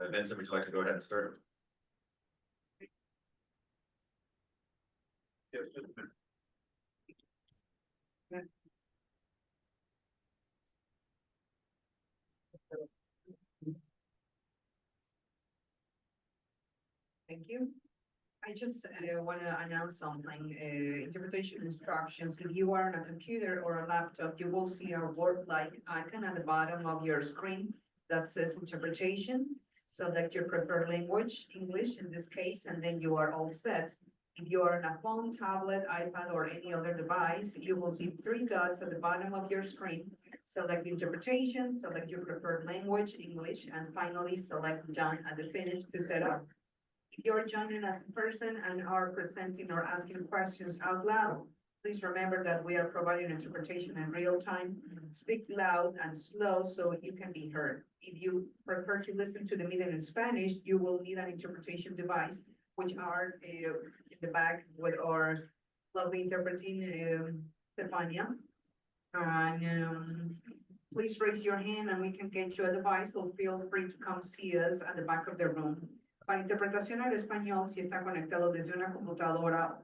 Vincent, would you like to go ahead and start? Yes. Thank you. I just want to announce something, interpretation instructions. If you are on a computer or a laptop, you will see a word-like icon at the bottom of your screen that says interpretation. Select your preferred language, English in this case, and then you are all set. If you are on a phone, tablet, iPad, or any other device, you will see three dots at the bottom of your screen. Select interpretation, select your preferred language, English, and finally select done at the finish to set up. If you're joining us in person and are presenting or asking questions out loud, please remember that we are providing interpretation in real time. Speak loud and slow so you can be heard. If you prefer to listen to the meeting in Spanish, you will need an interpretation device, which are in the back with our lovely interpreting Stefania. And please raise your hand and we can get you a device, so feel free to come see us at the back of the room. Para interpretación al español, si está conectado desde una computadora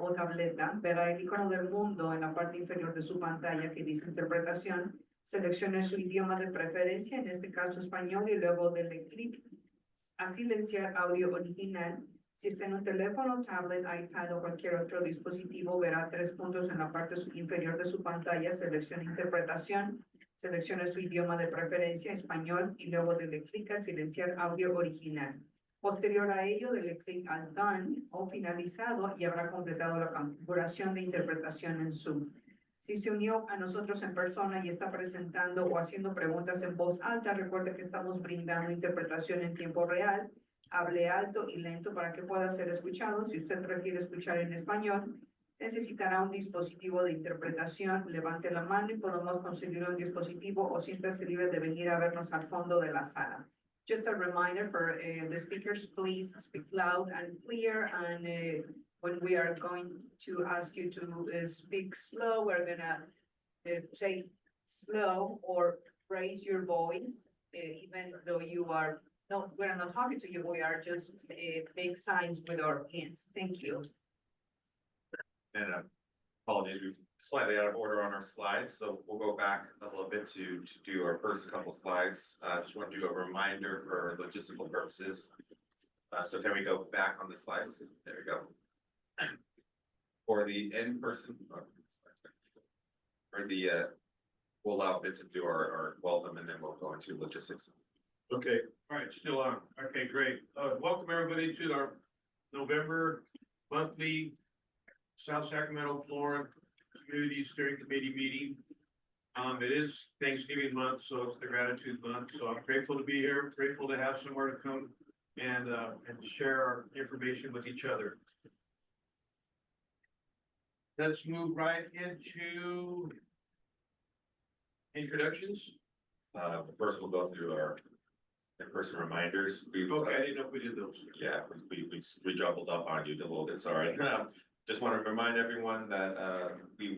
o tableta, verá el icono del mundo en la parte inferior de su pantalla que dice interpretación. Seleccione su idioma de preferencia, en este caso español, y luego dele clic a silenciar audio original. Si está en un teléfono, tablet, iPad o cualquier otro dispositivo, verá tres puntos en la parte inferior de su pantalla. Seleccione interpretación. Seleccione su idioma de preferencia, español, y luego dele clic a silenciar audio original. Posterior a ello, dele clic al Done o finalizado y habrá completado la configuración de interpretación en Zoom. Si se unió a nosotros en persona y está presentando o haciendo preguntas en voz alta, recuerde que estamos brindando interpretación en tiempo real. Hable alto y lento para que pueda ser escuchado. Si usted prefiere escuchar en español, necesitará un dispositivo de interpretación. Levante la mano y podemos conseguir un dispositivo o siéntase libre de venir a vernos al fondo de la sala. Just a reminder for the speakers, please speak loud and clear. And when we are going to ask you to speak slow, we're gonna say slow or raise your voice, even though you are, no, we're not talking to you, we are just make signs with our hands. Thank you. And apologies, we're slightly out of order on our slides, so we'll go back a little bit to do our first couple slides. Just want to do a reminder for logistical purposes. So can we go back on the slides? There we go. For the in-person, we'll allow Vincent to do our welcome and then we'll go into logistics. Okay, all right, still on. Okay, great. Welcome everybody to our November monthly South Sacramento, Florida Community Steering Committee meeting. It is Thanksgiving month, so it's the gratitude month. So I'm grateful to be here, grateful to have somewhere to come and share our information with each other. Let's move right into introductions. First, we'll go through our in-person reminders. Okay, I didn't know if we did those. Yeah, we jumbled up on you a little bit, sorry. Just want to remind everyone that the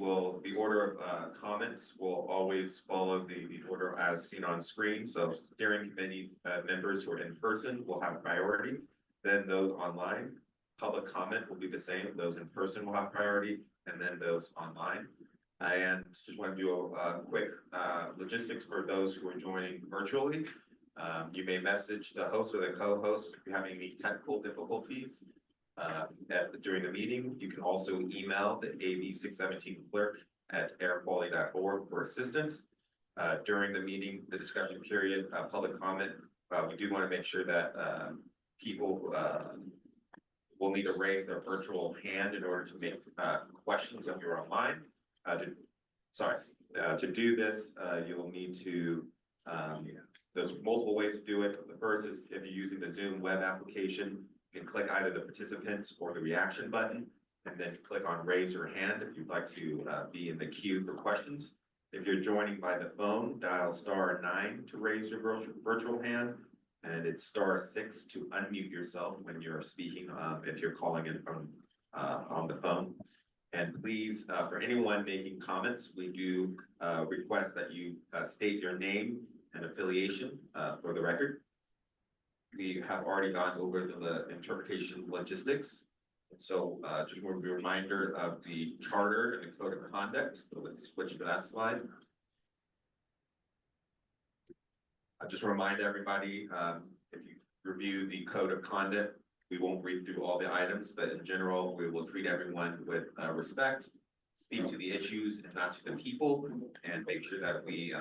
order of comments will always follow the order as seen on screen. So steering committee members who are in person will have priority. Then those online, public comment will be the same. Those in person will have priority, and then those online. And just want to do a quick logistics for those who are joining virtually. You may message the host or the co-host if you're having any technical difficulties during the meeting. You can also email the AB 617 clerk at airquality.org for assistance. During the meeting, the discussion period, public comment, we do want to make sure that people will need to raise their virtual hand in order to make questions if you're online. To do this, you'll need to, there's multiple ways to do it. The first is if you're using the Zoom web application, you can click either the participants or the reaction button, and then click on raise your hand if you'd like to be in the queue for questions. If you're joining by the phone, dial *9 to raise your virtual hand, and it's *6 to unmute yourself when you're speaking if you're calling in from on the phone. And please, for anyone making comments, we do request that you state your name and affiliation for the record. we have already gone over the interpretation logistics. And so, just want to be a reminder of the charter and the code of conduct, so let's switch to that slide. I just remind everybody, if you review the code of conduct, we won't read through all the items, but in general, we will treat everyone with respect, speak to the issues and not to the people, and make sure that we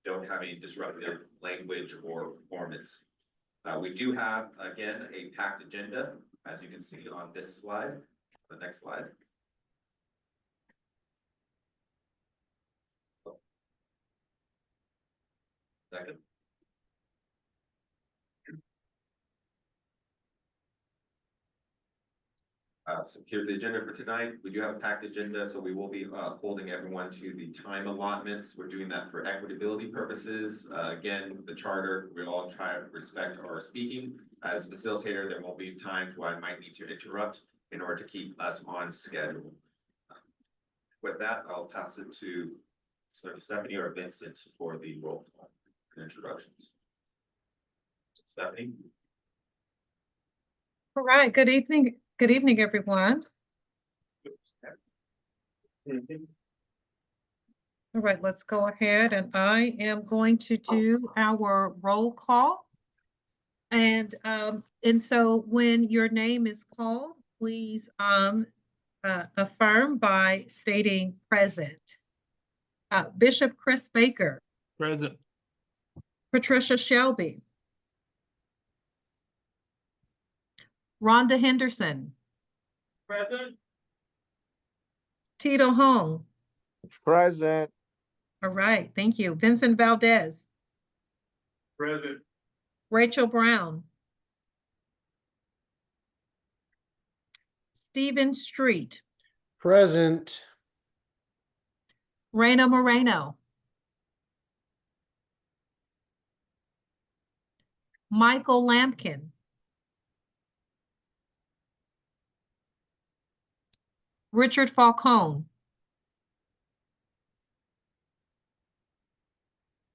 don't have any disruptive language or performance. We do have, again, a packed agenda, as you can see on this slide, the next slide. Second. So here's the agenda for tonight. We do have a packed agenda, so we will be holding everyone to the time allotments. We're doing that for equitability purposes. Again, the charter, we all try to respect our speaking. As facilitator, there will be times where I might need to interrupt in order to keep us on schedule. With that, I'll pass it to Stephanie or Vincent for the roll call and introductions. Stephanie? All right, good evening. Good evening, everyone. All right, let's go ahead, and I am going to do our roll call. And so when your name is called, please affirm by stating present. Bishop Chris Baker. Present. Patricia Shelby. Rhonda Henderson. Present. Tito Hong. Present. All right, thank you. Vincent Valdez. Present. Rachel Brown. Stephen Street. Present. Reina Moreno. Michael Lampkin. Richard Falcone.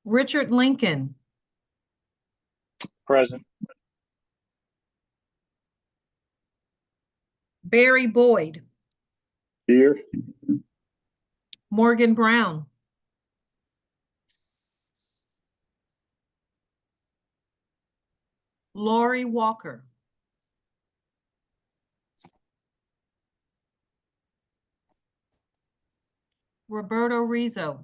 Richard Lincoln. Present. Barry Boyd. Here. Morgan Brown. Lori Walker. Roberto Rizzo.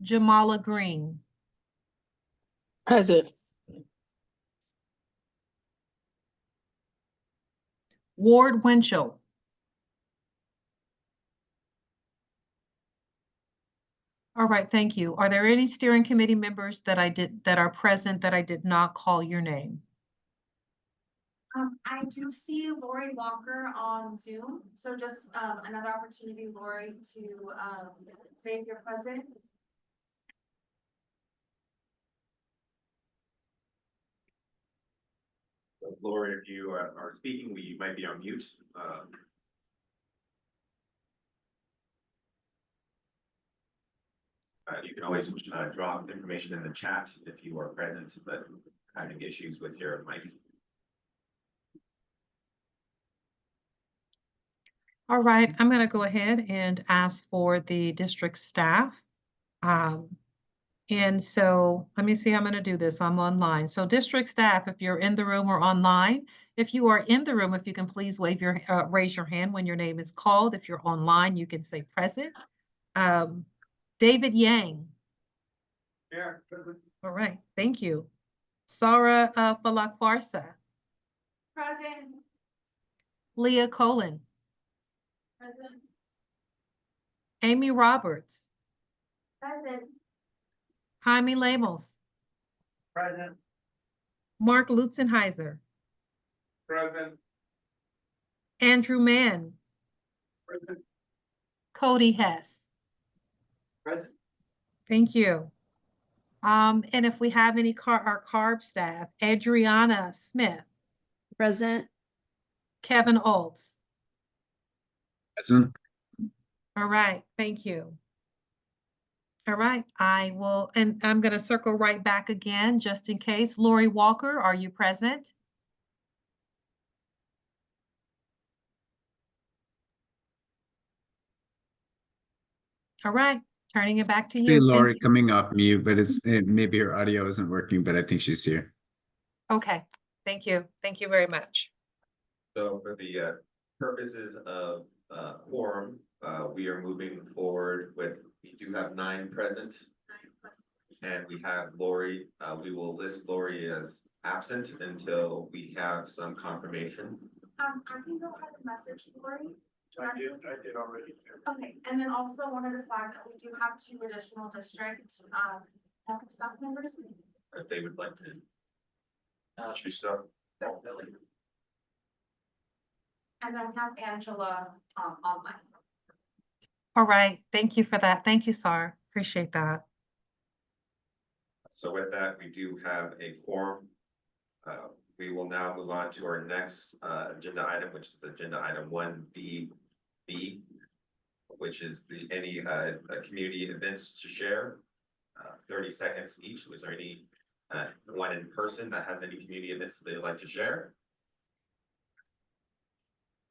Jamala Green. Present. Ward Winchell. All right, thank you. Are there any steering committee members that are present that I did not call your name? I do see Lori Walker on Zoom, so just another opportunity, Lori, to say if you're present. So Laura, if you are speaking, you might be on mute. You can always drop information in the chat if you are present, but having issues with your mic. All right, I'm going to go ahead and ask for the district staff. And so let me see how I'm going to do this. I'm online. So district staff, if you're in the room or online, if you are in the room, if you can please raise your hand when your name is called. If you're online, you can say present. David Yang. Here. All right, thank you. Sarah Falakwarsa. Present. Leah Colin. Present. Amy Roberts. Present. Jaime Lemos. Present. Mark Lutzenheiser. Present. Andrew Mann. Present. Cody Hess. Present. Thank you. And if we have any our CARB staff, Adriana Smith. Present. Kevin Olds. Present. All right, thank you. All right, I will, and I'm going to circle right back again, just in case. Lori Walker, are you present? All right, turning it back to See you. Thank Lori you. coming off mute, but maybe her audio isn't working, but I think she's here. Okay, thank you. Thank you very much. So for the purposes of quorum, we are moving forward with, we do have 9 present. And we have Lori, we will list Lori as absent until we have some confirmation. I can go ahead and message Lori. I did already. Okay, and then also wanted to flag that we do have 2 additional district, staff members. If they would like to. Choose stuff. And then we have Angela, online. All right, thank you for that. Thank you, Sar. Appreciate that. So with that, we do have a quorum. We will now move on to our next agenda item, which is agenda item 1B, which is any community events to share. 30 seconds each. Was there any one in person that has any community events that they'd like to share?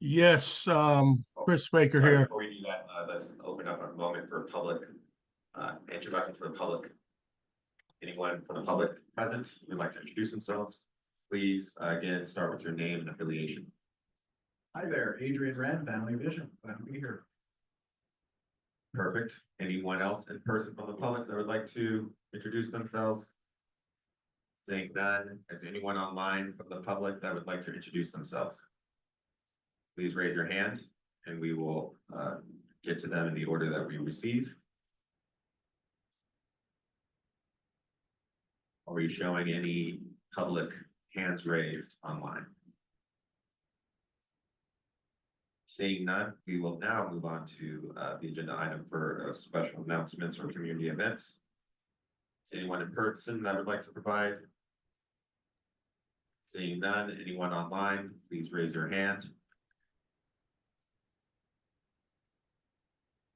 Yes, Chris Baker Sorry, here. before we do that, let's open up a moment for public introduction for the public. Anyone from the public present who'd like to introduce themselves, please again start with your name and affiliation. Hi there, Adrian Rand, Family Vision. Glad to be here. Perfect. Anyone else in person from the public that would like to introduce themselves? Seeing none, is there anyone online from the public that would like to introduce themselves? Please raise your hand and we will get to them in the order that we receive. Are we showing any public hands raised online? Seeing none, we will now move on to the agenda item for special announcements or community events. Is anyone in person that would like to provide? Seeing none, anyone online, please raise your hand.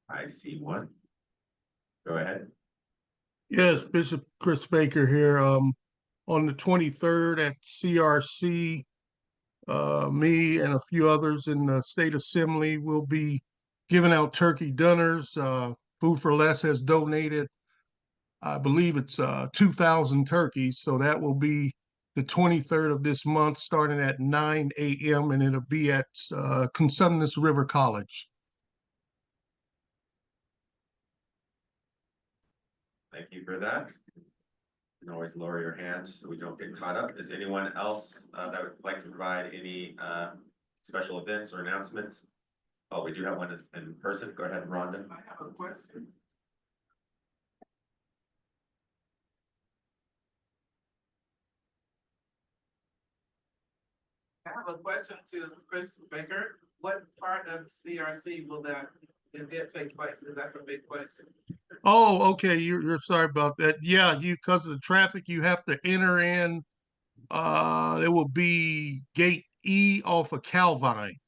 I see one. Go ahead. Yes, Bishop Chris Baker here. On the 23rd at CRC, me and a few others in the state assembly will be giving out turkey dinners. Food for Less has donated, I believe it's 2,000 turkeys. So that will be the 23rd of this month, starting at 9 a.m. and it'll be at Cosumnes River College. Thank you for that. You can always lower your hand so we don't get caught up. Is anyone else that would like to provide any special events or announcements? Oh, we do have one in person. Go ahead, Rhonda. I have a question. I have a question to Chris Baker. What part of CRC will that event take place? That's a big question. Oh, okay. You're sorry about that. Yeah, because of the traffic, you have to enter in. It will be gate E off of Calvine.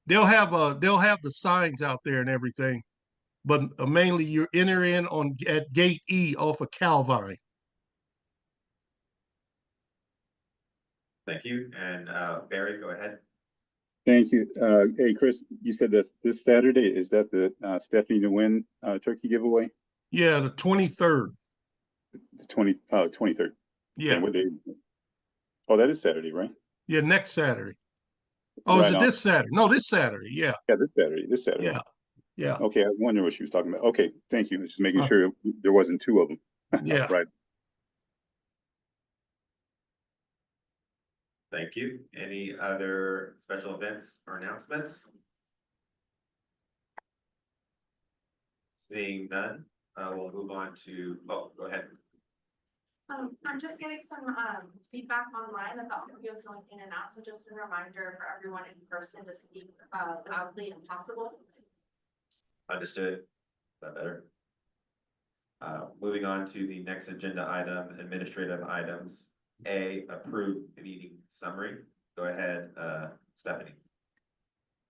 They'll have the signs out there and everything, but mainly you enter in at gate E off of Calvine. Thank you. And Barry, go ahead. Thank you. Hey, Chris, you said that's this Saturday. Is that the Stephanie Nguyen turkey giveaway? Yeah, the 23rd. The 23rd. Yeah. And what day? Oh, that is Saturday, right? Yeah, next Saturday. Oh, Right is it on. this Saturday? No, this Saturday. Yeah. Yeah, this Saturday. This Saturday. Yeah. Yeah. Okay, I was wondering what she was talking about. Okay, thank you. Just making Uh, sure there wasn't 2 of them. Yeah. Right. Thank you. Any other special events or announcements? Seeing none, we'll move on to, oh, go ahead. I'm just getting some, feedback online about videos going in and out, so just a reminder for everyone in person to speak, loudly and possible. Understood. Is that better? Moving on to the next agenda item, administrative items. A, approve meeting summary. Go ahead, Stephanie.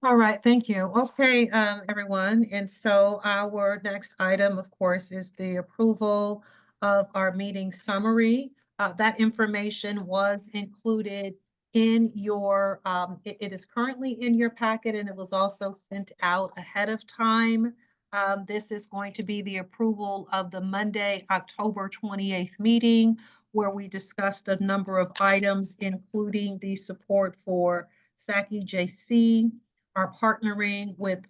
All right, thank you. Okay, everyone. And so our next item, of course, is the approval of our meeting summary. That information was included in your, it is currently in your packet and it was also sent out ahead of time. This is going to be the approval of the Monday, October 28th meeting, where we discussed a number of items, including the support for Saki JC, are partnering with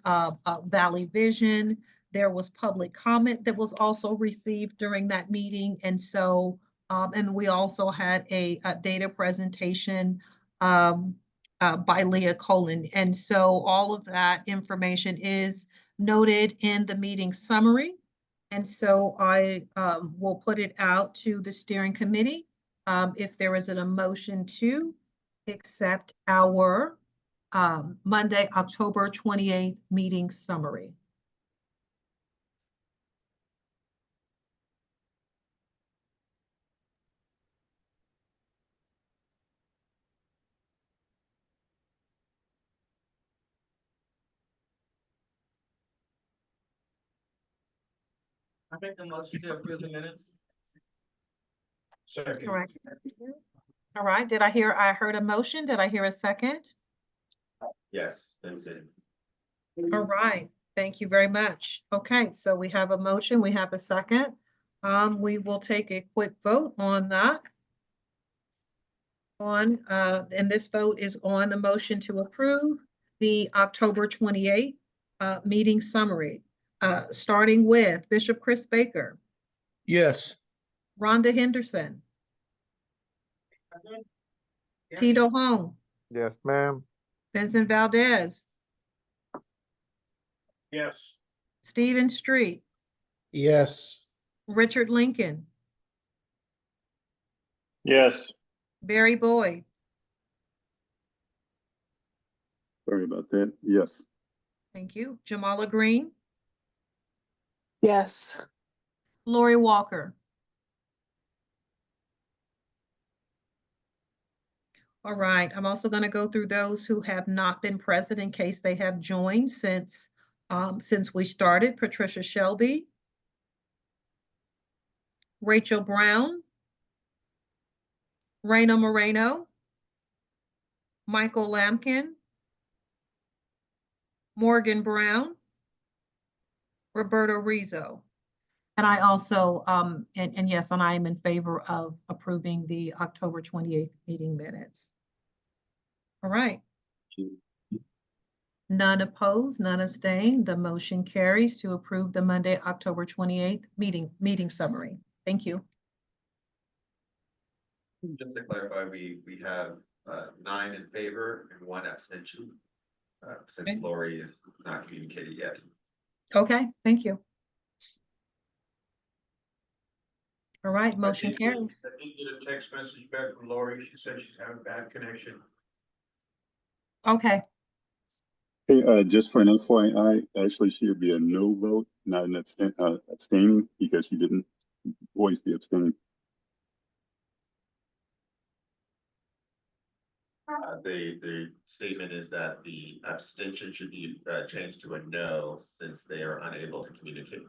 Valley Vision. There was public comment that was also received during that meeting. And so, and we also had a data presentation by Leah Colin. And so all of that information is noted in the meeting summary. And so I will put it out to the steering committee if there is a motion to accept our Monday, October 28th meeting summary. I make the motion to approve the minutes. Second. Correct. All right, I heard a motion. Did I hear a second? Yes, Vincent. All right, thank you very much. Okay, so we have a motion, we have a second. We will take a quick vote on that. And this vote is on the motion to approve the October 28th meeting summary. Starting with Bishop Chris Baker, Yes. Rhonda Henderson, Tito Hong, Yes, ma'am. Vincent Valdez, Yes. Stephen Street, Yes. Richard Lincoln, Yes. Barry Boyd, Sorry about that. Yes. thank you, Jamala Green, Yes. Lori Walker. All right, I'm also going to go through those who have not been present in case they have joined since we started. Patricia Shelby, Rachel Brown, Reina Moreno, Michael Lampkin, Morgan Brown, Roberto Rizzo. And I also, and yes, and I am in favor of approving the October 28th meeting minutes. All right. None opposed, none abstained. The motion carries to approve the Monday, October 28th meeting summary. Thank you. Just to clarify, we have 9 in favor and 1 abstention. Since Okay. Lori is not communicated yet. Okay, thank you. All right, motion I did carries. get a text message back from Lori. She said she's having bad connection. Okay, Hey, just for an FYI, actually, she would be a no vote, not an abstaining, because she didn't voice the abstain. The statement is that the abstention should be changed to a no since they are unable to communicate.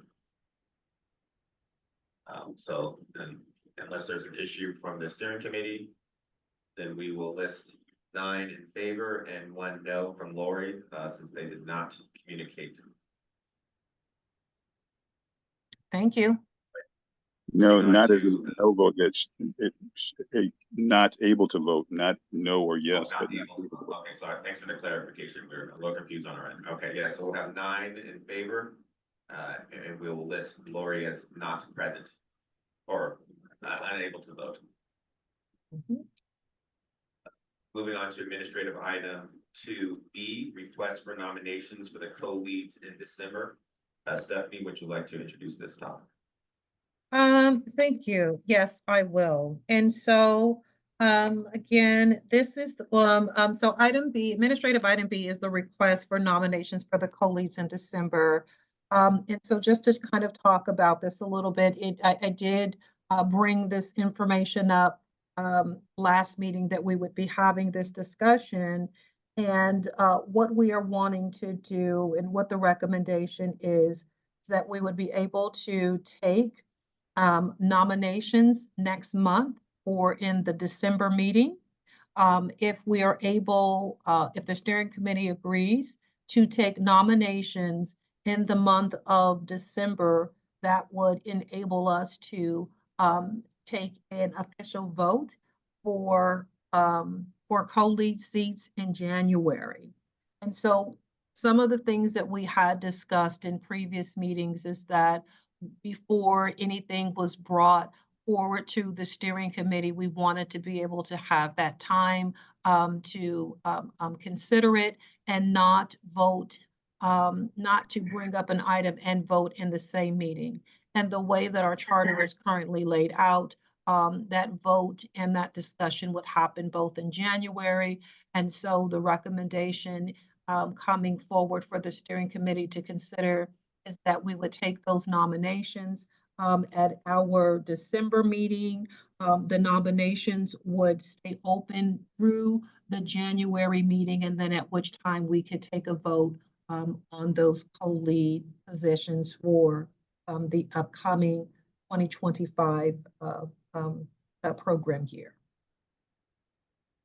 So then, unless there's an issue from the steering committee, then we will list 9 in favor and 1 no from Lori, since they did not communicate. thank you. No, Moving on not as a to- no vote, not able to vote, not no or yes. Not but not able to able to vote. vote. Okay, sorry, thanks for the clarification. We're a little confused on our end. Okay, yeah, so we'll have 9 in favor. And we will list Lori as not present or unable to vote. Mhm. Moving on to administrative item 2B, request for nominations for the co-leads in December. Stephanie, would you like to introduce this topic? Thank you. Yes, I will. And so, again, this is, so item B, administrative item B is the request for nominations for the co-leads in December. And so just to kind of talk about this a little bit, I did bring this information up last meeting that we would be having this discussion. And what we are wanting to do and what the recommendation is that we would be able to take nominations next month or in the December meeting. If we are able, if the steering committee agrees to take nominations in the month of December, that would enable us to take an official vote for co-lead seats in January. And so some of the things that we had discussed in previous meetings is that before anything was brought forward to the steering committee, we wanted to be able to have that time to consider it and not vote, not to bring up an item and vote in the same meeting. And the way that our charter is currently laid out, that vote and that discussion would happen both in January. And so the recommendation coming forward for the steering committee to consider is that we would take those nominations at our December meeting. The nominations would stay open through the January meeting, and then at which time we could take a vote on those co-lead positions for the upcoming 2025 program year.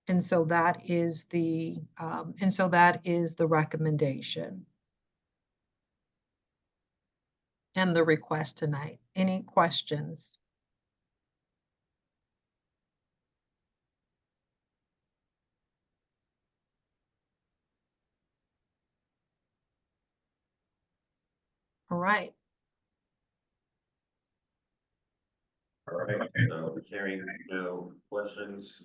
And so that is the recommendation and the request tonight. Any questions? All right. All right, so hearing no questions.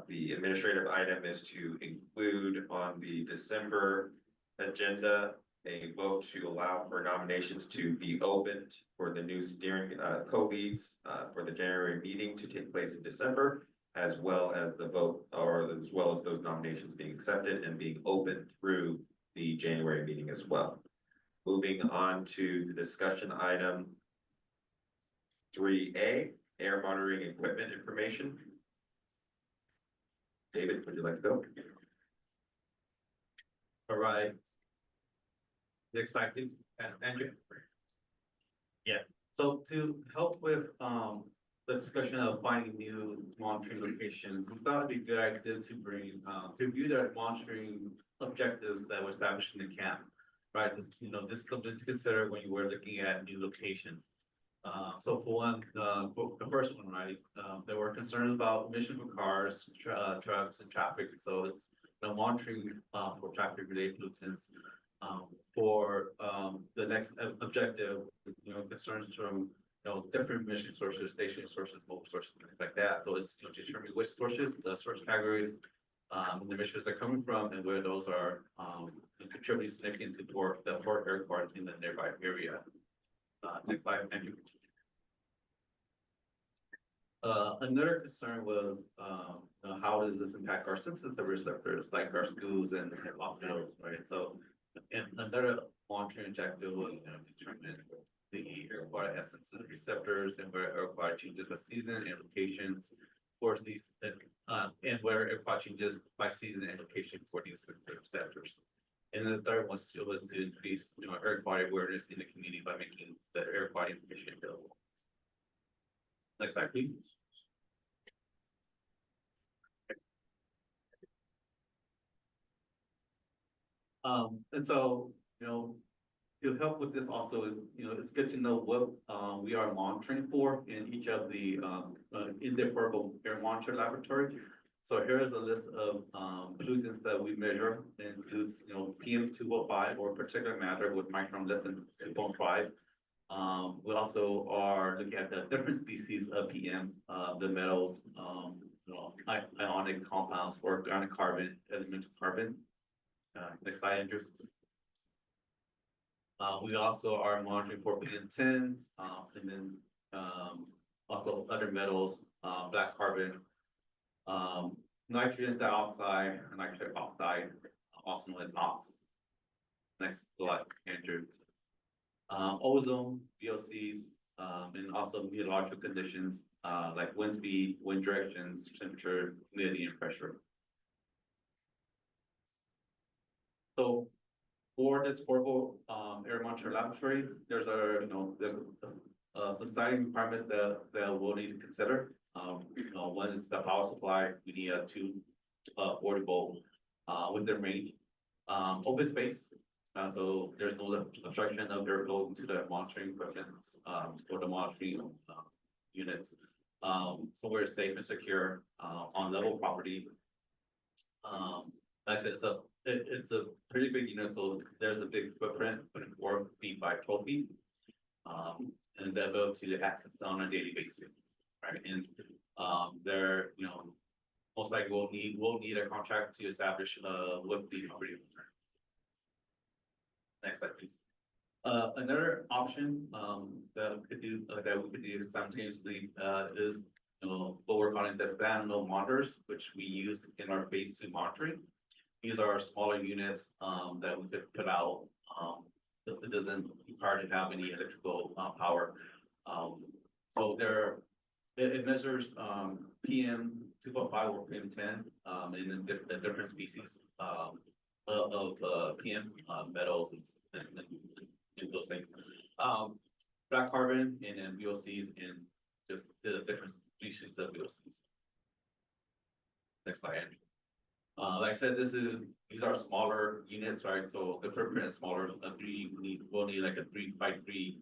The administrative item is to include on the December agenda a vote to allow for nominations to be opened for the new steering co-leads for the January meeting to take place in December, as well as the vote, or as well as those nominations being accepted and being opened through the January meeting as well. Moving on to the discussion item 3A, air monitoring equipment information. David, would you like to go? All right. Next slide, please. And Andrew. Yeah, so to help with the discussion of finding new monitoring locations, we thought it'd be a good idea to bring to review the monitoring objectives that were established in the camp. Right, this, this is something to consider when you were looking at new locations. So for one, for the first one, right, there were concerns about emission from cars, trucks, and traffic. So it's monitoring for traffic related pollutants. For the next objective, concerns from different emission sources, stationary sources, mobile sources, things like that. So it's determining which sources, the source categories, the emissions are coming from, and where those are contributing significantly to the port air quality in the nearby area. Next slide, thank you. Another concern was how does this impact our sensitive receptors like our schools and opticals, right? So, and another monitoring objective was determine the air quality at sensitive receptors and where air quality changes by season and locations for these, and where air quality changes by season and location for these sensitive receptors. And the third was to increase air quality awareness in the community by making the air quality information available. Next slide, please. And so, to help with this also, it's good to know what we are monitoring for in each of the in the portable air monitor laboratory. So here is a list of pollutants that we measure. It includes, PM2.5 or particulate matter with micron less than 2.5. We also are looking at the different species of PM, the metals, ionic compounds, organic carbon, elemental carbon. Next slide, Andrew. We also are monitoring for PM10, and then also other metals, black carbon, nitrogen dioxide, and nitric oxide, also known as NOx. Next slide, Andrew. Ozone, VOCs, and also meteorological conditions like wind speed, wind directions, temperature, humidity, and pressure. So for this portable, air monitor laboratory, there's some siding requirements that we'll need to consider. One is the power supply, we need two, 40 volt, with the range, open space. So there's no obstruction of air flow into the monitoring equipment, or the monitoring, units. Somewhere safe and secure, on level property. Like I said, it's a pretty big unit, so there's a big footprint, 4 feet by 12 feet. And they're able to access on a daily basis, right? And, they're, most likely we'll need a contract to establish, with the property owner. Next slide, please. Another option, that we could do simultaneously, is, what we're calling the standalone monitors, which we use in our phase 2 monitoring. These are smaller units, that we could put out, it doesn't require to have any electrical, power. So it measures, PM 2.5 or PM 10, in the different species, of PM, metals and those things. Black carbon and then VOCs and just the different species of VOCs. Next slide, Andrew. Like I said, these are smaller units, right? So the footprint is smaller. We'll need like a 3 by 3,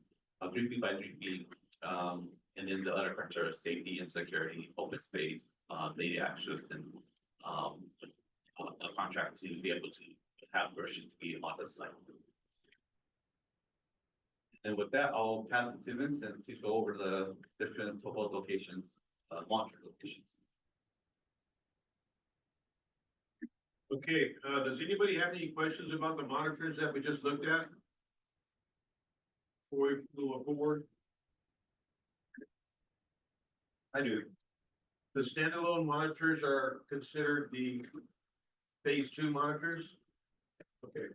3 feet by 3 feet. And then the other criteria, safety and security, open space, data access, and a contract to be able to have version to be on the site. And with that, I'll pass it to Vincent to go over the different proposed locations, monitor locations. Okay, does anybody have any questions about the monitors that we just looked at? Before we move forward, I do. the standalone monitors are considered the phase 2 monitors? Okay,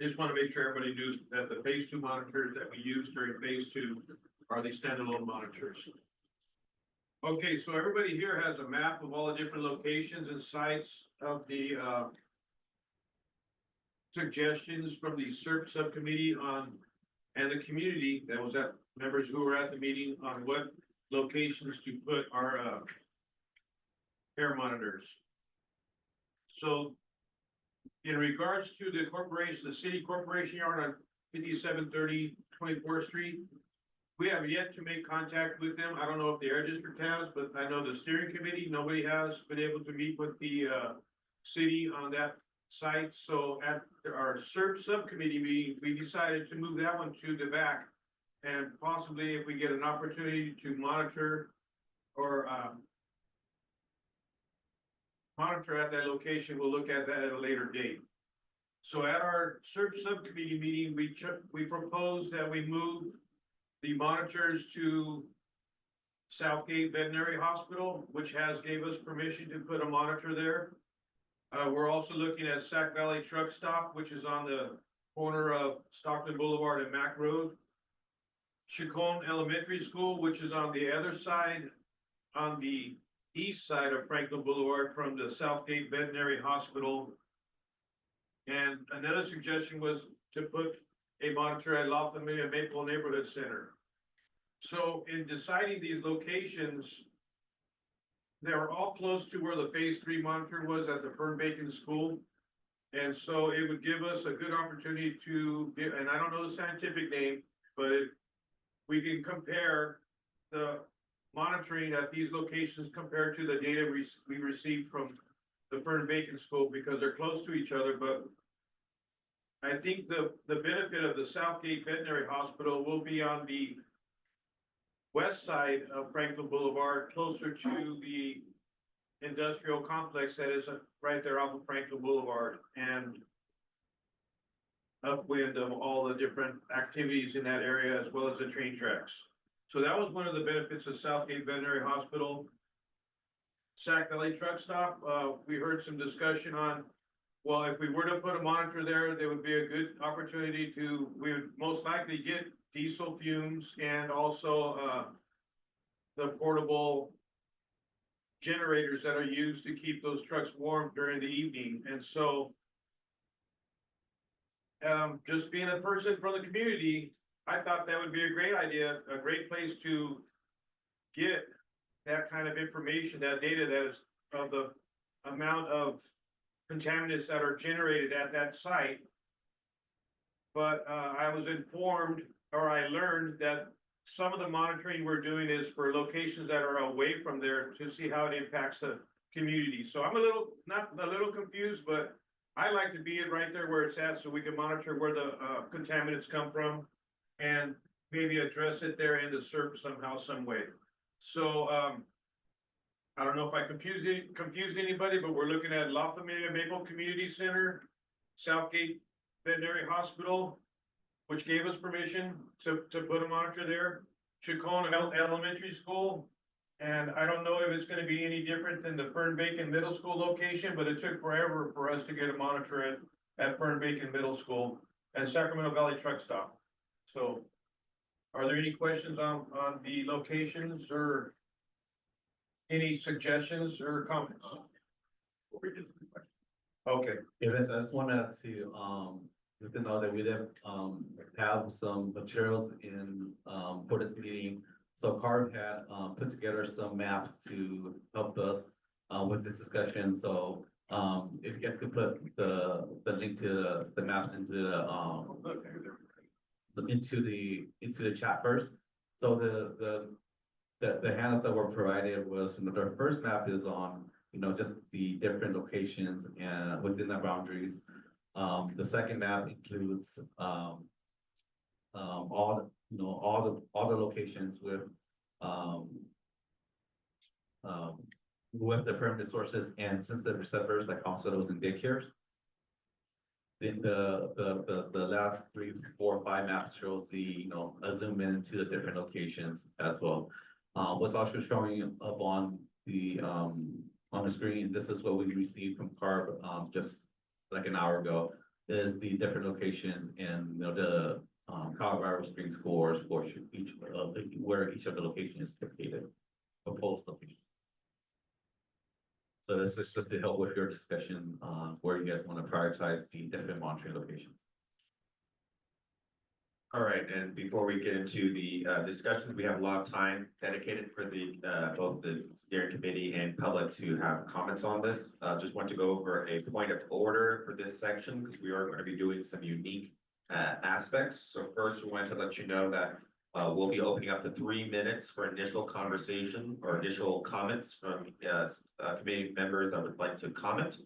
just want to make sure everybody knew that the phase 2 monitors that we use during phase 2 are the standalone monitors. Okay, so everybody here has a map of all the different locations and sites of the, suggestions from the CERP subcommittee and the community that was at, members who were at the meeting on what locations to put our, air monitors. So in regards to the corporation, the city corporation yard on 5730 24th Street, we have yet to make contact with them. I don't know if the air district has, but I know the steering committee, nobody has been able to meet with the, city on that site. So at our CERP subcommittee meeting, we decided to move that one to the back. And possibly if we get an opportunity to monitor or, monitor at that location, we'll look at that at a later date. So at our CERP subcommittee meeting, we proposed that we move the monitors to Southgate Veterinary Hospital, which gave us permission to put a monitor there. We're also looking at Sac Valley Truck Stop, which is on the corner of Stockton Boulevard and Mack Road. Chacon Elementary School, which is on the other side, on the east side of Franklin Boulevard from the Southgate Veterinary Hospital. And another suggestion was to put a monitor at La Familia Maple Neighborhood Center. So in deciding these locations, they were all close to where the phase 3 monitor was at the Fern-Bacon School. And so it would give us a good opportunity to get, and I don't know the scientific name, but we can compare the monitoring at these locations compared to the data we received from the Fern-Bacon School, because they're close to each other. But I think the benefit of the Southgate Veterinary Hospital will be on the west side of Franklin Boulevard, closer to the industrial complex that is right there off of Franklin Boulevard and upwind of all the different activities in that area, as well as the train tracks. So that was one of the benefits of Southgate Veterinary Hospital. Sac Valley Truck Stop, we heard some discussion on, well, if we were to put a monitor there, there would be a good opportunity we would most likely get diesel fumes and also the portable generators that are used to keep those trucks warm during the evening. And so just being a person from the community, I thought that would be a great idea, a great place to get that kind of information, that data that is of the amount of contaminants that are generated at that site. But I was informed, or I learned that some of the monitoring we're doing is for locations that are away from there to see how it impacts the community. So I'm not a little confused, but I like to be it right there where it's at so we can monitor where the contaminants come from and maybe address it there in the surface somehow, some way. So I don't know if I confused anybody, but we're looking at La Familia Maple Community Center, Southgate Veterinary Hospital, which gave us permission to put a monitor there, Chacon Elementary School. And I don't know if it's gonna be any different than the Fern Bacon Middle School location, but it took forever for us to get a monitor at Fern Bacon Middle School and Sacramento Valley Truck Stop. So are there any questions on the locations or any suggestions or comments? Okay. Evans, I just wanted to, let them know that we did, have some materials in, for this meeting. So Carb had, put together some maps to help us, with this discussion. So, if you guys could put the link to the maps into the chat first. So the handouts that were provided was, the first map is on, just the different locations and within the boundaries. The second map includes, all the locations with the permanent sources and sensitive receptors like hospitals and daycares. Then the last 3, 4, 5 maps shows the, a zoom in to the different locations as well. What's also showing up on the screen, this is what we received from Carb, just like an hour ago, is the different locations and, the Colorado Springs scores for each of where each of the locations is located, proposed location. So this is just to help with your discussion on where you guys want to prioritize the different monitoring locations. All right, and before we get into the discussions, we have a lot of time dedicated for the both the steering committee and public to have comments on this. Just want to go over a point of order for this section because we are going to be doing some unique aspects. So first, we wanted to let you know that we'll be opening up to 3 minutes for initial conversation or initial comments from committee members that would like to comment.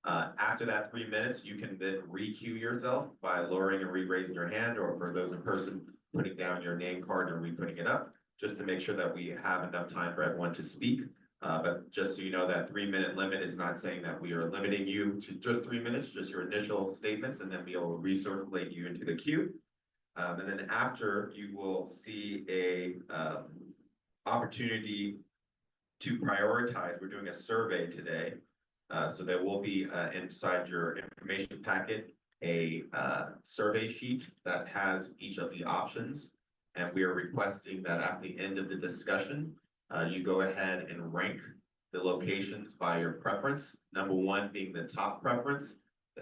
After that 3 minutes, you can then re-queue yourself by lowering and re-raising your hand, or for those in person, putting down your name card and re-putting it up, just to make sure that we have enough time for everyone to speak. But just so you know, that 3-minute limit is not saying that we are limiting you to just 3 minutes, just your initial statements, and then we'll recirculate you into the queue. And then after, you will see a opportunity to prioritize. We're doing a survey today. So there will be inside your information packet a survey sheet that has each of the options. And we are requesting that at the end of the discussion, you go ahead and rank the locations by your preference. Number 1 being the top preference,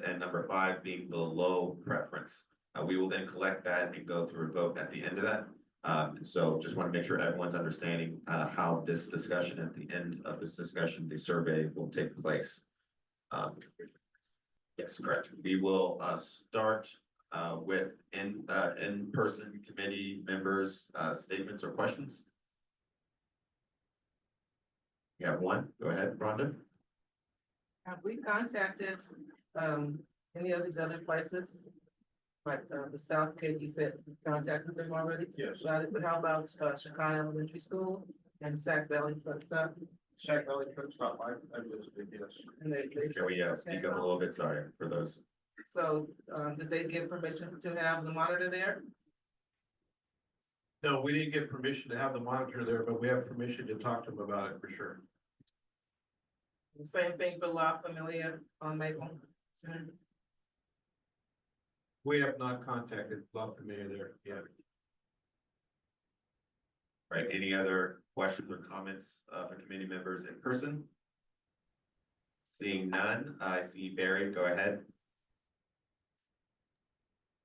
and number 5 being the low preference. We will then collect that and go through a vote at the end of that. So just want to make sure everyone's understanding how this discussion, at the end of this discussion, the survey will take place. Yes, correct. We will start with in-person committee members' statements or questions. You have one. Go ahead, Rhonda. Have we contacted, any of these other places? Like, the South Kid, you said you contacted them already? Yes. But how about, Chicon Elementary School and Sac Valley Truck Stop? Sac Valley Truck Stop, I visited, yes. And they Can we speak up a little bit? Sorry for those. So, did they give permission to have the monitor there? No, we didn't get permission to have the monitor there, but we have permission to talk to them about it for sure. The same thing for La Familia on Maple Center? We have not contacted La Familia there yet. Right, any other questions or comments for committee members in person? Seeing none, I see Barry, go ahead.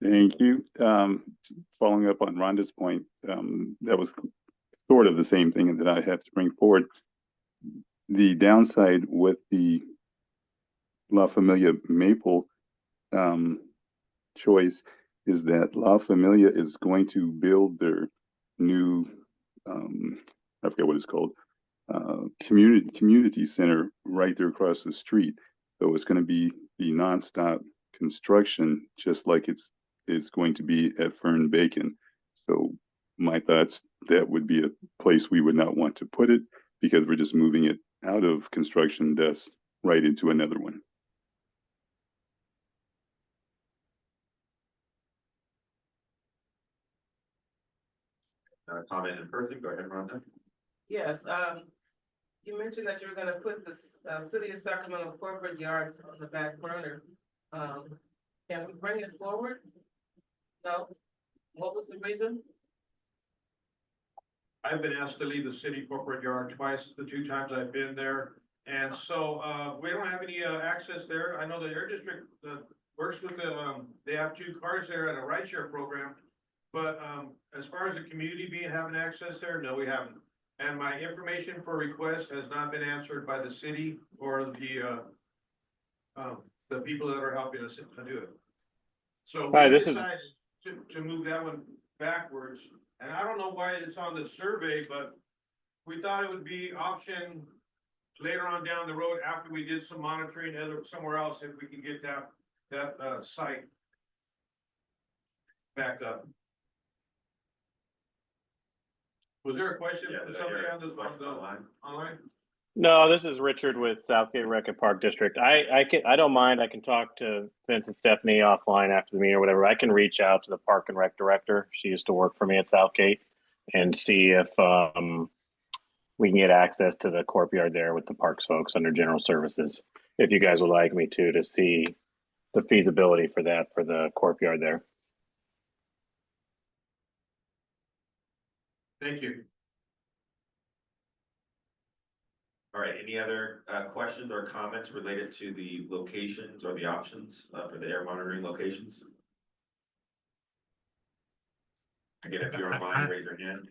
Thank you. Following up on Rhonda's point, that was sort of the same thing that I have to bring forward. The downside with the La Familia Maple choice is that La Familia is going to build their new, I forget what it's called, community center right there across the street. So it's going to be the nonstop construction, just like it's going to be at Fern Bacon. So my thoughts, that would be a place we would not want to put it, because we're just moving it out of construction desks right into another one. Comment in person, go ahead, Rhonda. Yes, you mentioned that you were gonna put the City of Sacramento corporate yards on the back burner. Can we bring it forward? No? What was the reason? I've been asked to leave the city corporate yard twice, the 2 times I've been there. And so, we don't have any, access there. I know the Air District, works with the, they have 2 cars there and a rideshare program. But, as far as the community having access there, no, we haven't. And my information for request has not been answered by the city or the people that are helping us to do it. So Hi, we this is- decided to move that one backwards. And I don't know why it's on the survey, but we thought it would be option later on down the road after we did some monitoring somewhere else, if we can get that site back up. Was there a question Yeah, from did I somebody hear a on the question online? online? No, this is Richard with Southgate Rec and Park District. I don't mind. I can talk to Vince and Stephanie offline after the meeting or whatever. I can reach out to the Park and Rec director. She used to work for me at Southgate, and see if we can get access to the courtyard there with the parks folks under general services. If you guys would like me to see the feasibility for that for the courtyard there. Thank you. All right, any other questions or comments related to the locations or the options for the air monitoring locations? Again, if you're online, raise your hand.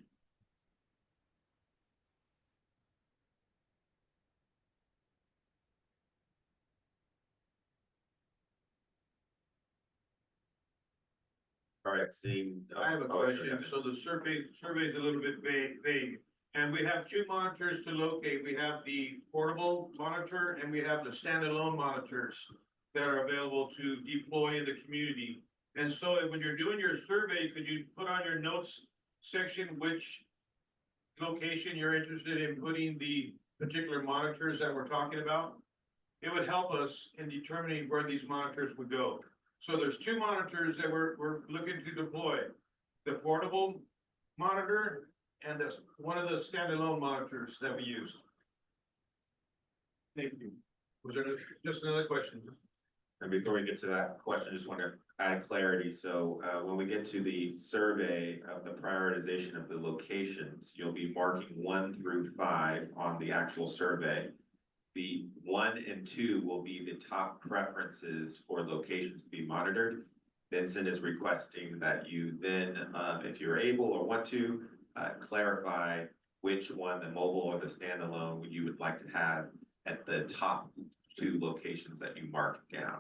All right, seeing. I have a oh, question. okay. So the survey is a little bit vague. And we have 2 monitors to locate. We have the portable monitor and we have the standalone monitors that are available to deploy in the community. And so when you're doing your survey, could you put on your notes section which location you're interested in putting the particular monitors that we're talking about? It would help us in determining where these monitors would go. So there's 2 monitors that we're looking to deploy. The portable monitor and one of the standalone monitors that we use. Thank you. Was there just another question? And before we get to that question, I just want to add clarity. So when we get to the survey of the prioritization of the locations, you'll be marking 1 through 5 on the actual survey. The 1 and 2 will be the top preferences for locations to be monitored. Vincent is requesting that you then, if you're able or want to, clarify which one, the mobile or the standalone, you would like to have at the top 2 locations that you mark down.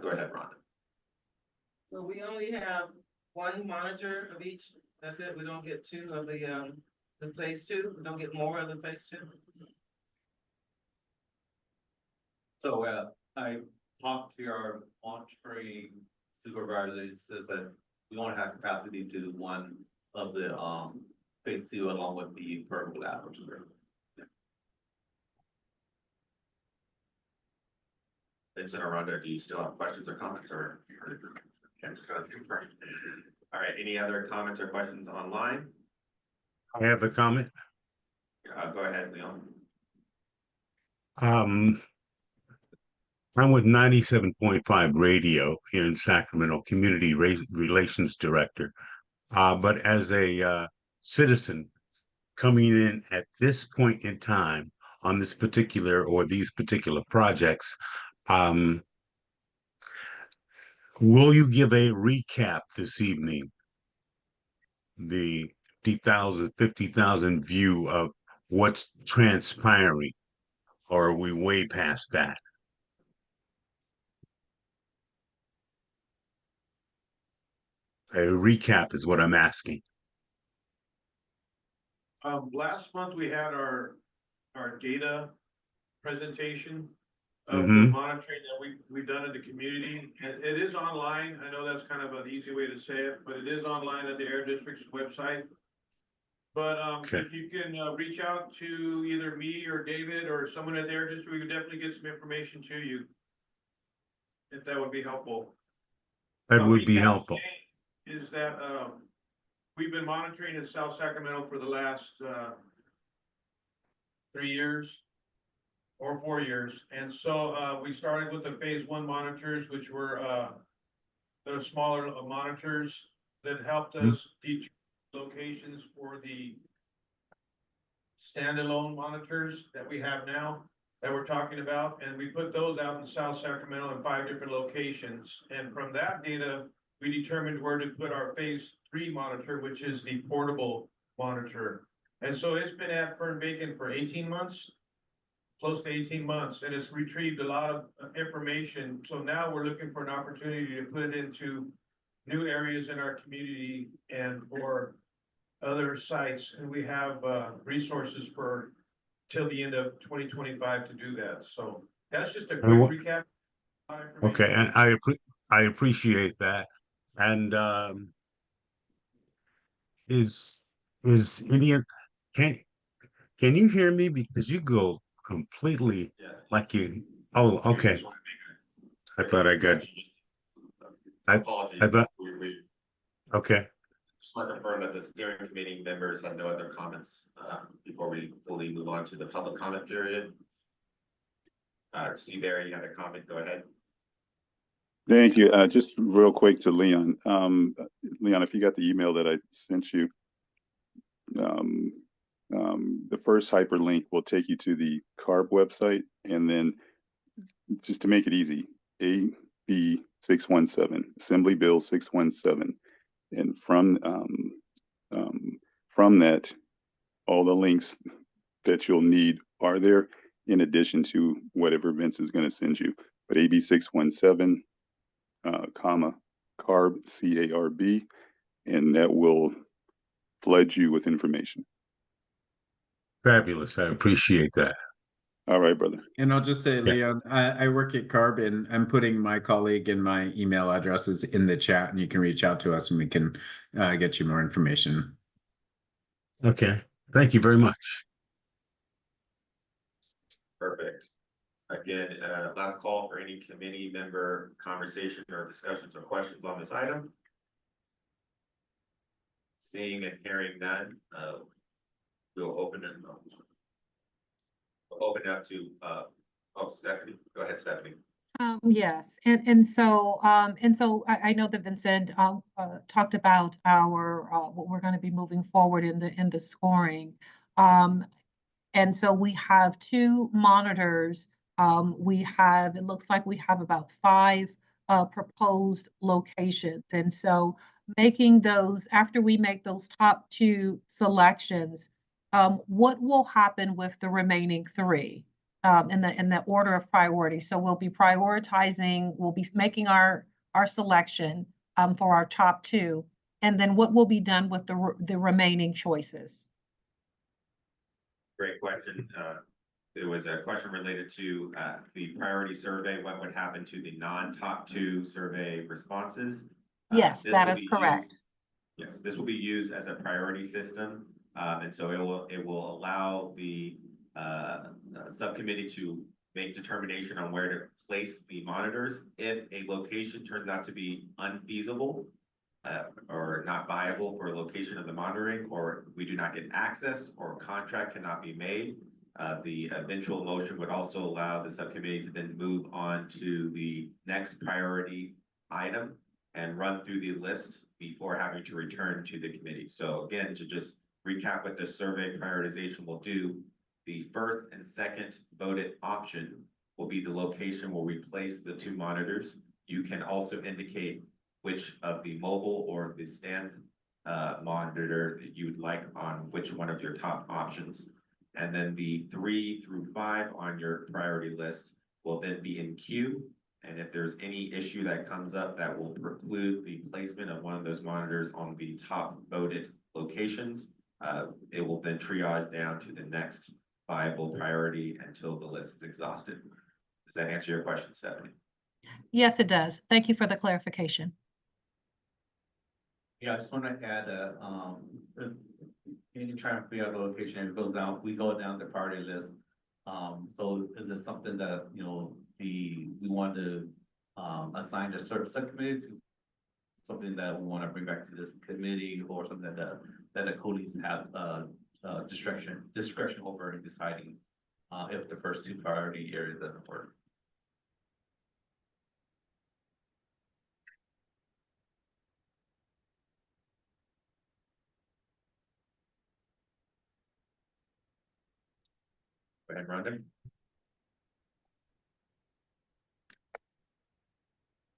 Go ahead, Rhonda. So we only have 1 monitor of each. That's it. We don't get 2 of the phase 2. We don't get more of the phase 2. So, I talked to our monitoring supervisor, it says that we only have capacity to do 1 of the, phase 2 along with the purple apples. Vincent or Rhonda, do you still have questions or comments or? All right, any other comments or questions online? I have a comment. Go ahead, Leon. I'm with 97.5 radio here in Sacramento, Community Relations Director. But as a citizen coming in at this point in time on this particular or these particular projects, will you give a recap this evening? The 50,000 view of what's transpiring, or are we way past that? A recap is what I'm asking. Last month we had our data presentation of the Mhm. monitoring that we've done in the community. And it is online. I know that's kind of an easy way to say it, but it is online at the Air District's website. But, Okay. if you can, reach out to either me or David or someone at the Air District, we could definitely get some information to you. If that would be helpful. That A would be recap helpful. today Is that, we've been monitoring in South Sacramento for the last, 3 years or 4 years. And so, we started with the phase 1 monitors, which were, the smaller monitors that helped us teach locations for the standalone monitors that we have now that we're talking about. And we put those out in South Sacramento in 5 different locations. And from that data, we determined where to put our phase 3 monitor, which is the portable monitor. And so it's been at Fern Bacon for 18 months, close to 18 months, and it's retrieved a lot of information. So now we're looking for an opportunity to put it into new areas in our community and for other sites. And we have resources for till the end of 2025 to do that. So that's just a quick recap. Okay, and I appreciate that. And is any of can you hear me, because you go completely like you? Oh, okay. I thought I got. I Apologies. thought. We Okay. just want to confirm that the steering committee members have no other comments, before we fully move on to the public comment period. Seabury, you had a comment, go ahead. Thank you. Just real quick to Leon. Leon, if you got the email that I sent you, the first hyperlink will take you to the CARB website, and then just to make it easy, AB 617, Assembly Bill 617, and from that, all the links that you'll need are there, in addition to whatever Vince is going to send you. But AB 617, comma, CARB, CARB, and that will flood you with information. Fabulous. I appreciate that. All right, brother. And I'll just say, Leon, I work at CARB, and I'm putting my colleague and my email addresses in the chat, and you can reach out to us and we can get you more information. Okay. Thank you very much. Perfect. Again, last call for any committee member conversation or discussions or questions on this item. Seeing and hearing none, we'll open it. We'll open up to, Stephanie, go ahead, Stephanie. Yes, and so I know that Vincent talked about our what we're going to be moving forward in the scoring. And so we have 2 monitors. It looks like we have about 5 proposed locations. And so making those, after we make those top 2 selections, what will happen with the remaining 3 in the order of priority? So we'll be prioritizing, we'll be making our selection for our top 2, and then what will be done with the remaining choices? Great question. There was a question related to the priority survey. What would happen to the non-top 2 survey responses? Yes, that is correct. Yes, this will be used as a priority system. And so it will allow the subcommittee to make determination on where to place the monitors. If a location turns out to be unfeasible, or not viable for a location of the monitoring, or we do not get access, or a contract cannot be made, the eventual motion would also allow the subcommittee to then move on to the next priority item and run through the list before having to return to the committee. So again, to just recap what the survey prioritization will do, the first and second voted option will be the location where we place the 2 monitors. You can also indicate which of the mobile or the stand monitor that you would like on which one of your top options. And then the 3 through 5 on your priority list will then be in queue. And if there's any issue that comes up that will preclude the placement of one of those monitors on the top voted locations, it will then triage down to the next viable priority until the list is exhausted. Does that answer your question, Stephanie? Yes, it does. Thank you for the clarification. Yeah, I just want to add, you try to figure out the location, it goes down, we go down the priority list. So is it something that, you know, we want to, assign a certain subcommittee to? Something that we want to bring back to this committee, or something that the colleagues have, discretion over in deciding, if the first 2 priority areas doesn't work? Go ahead, Rhonda.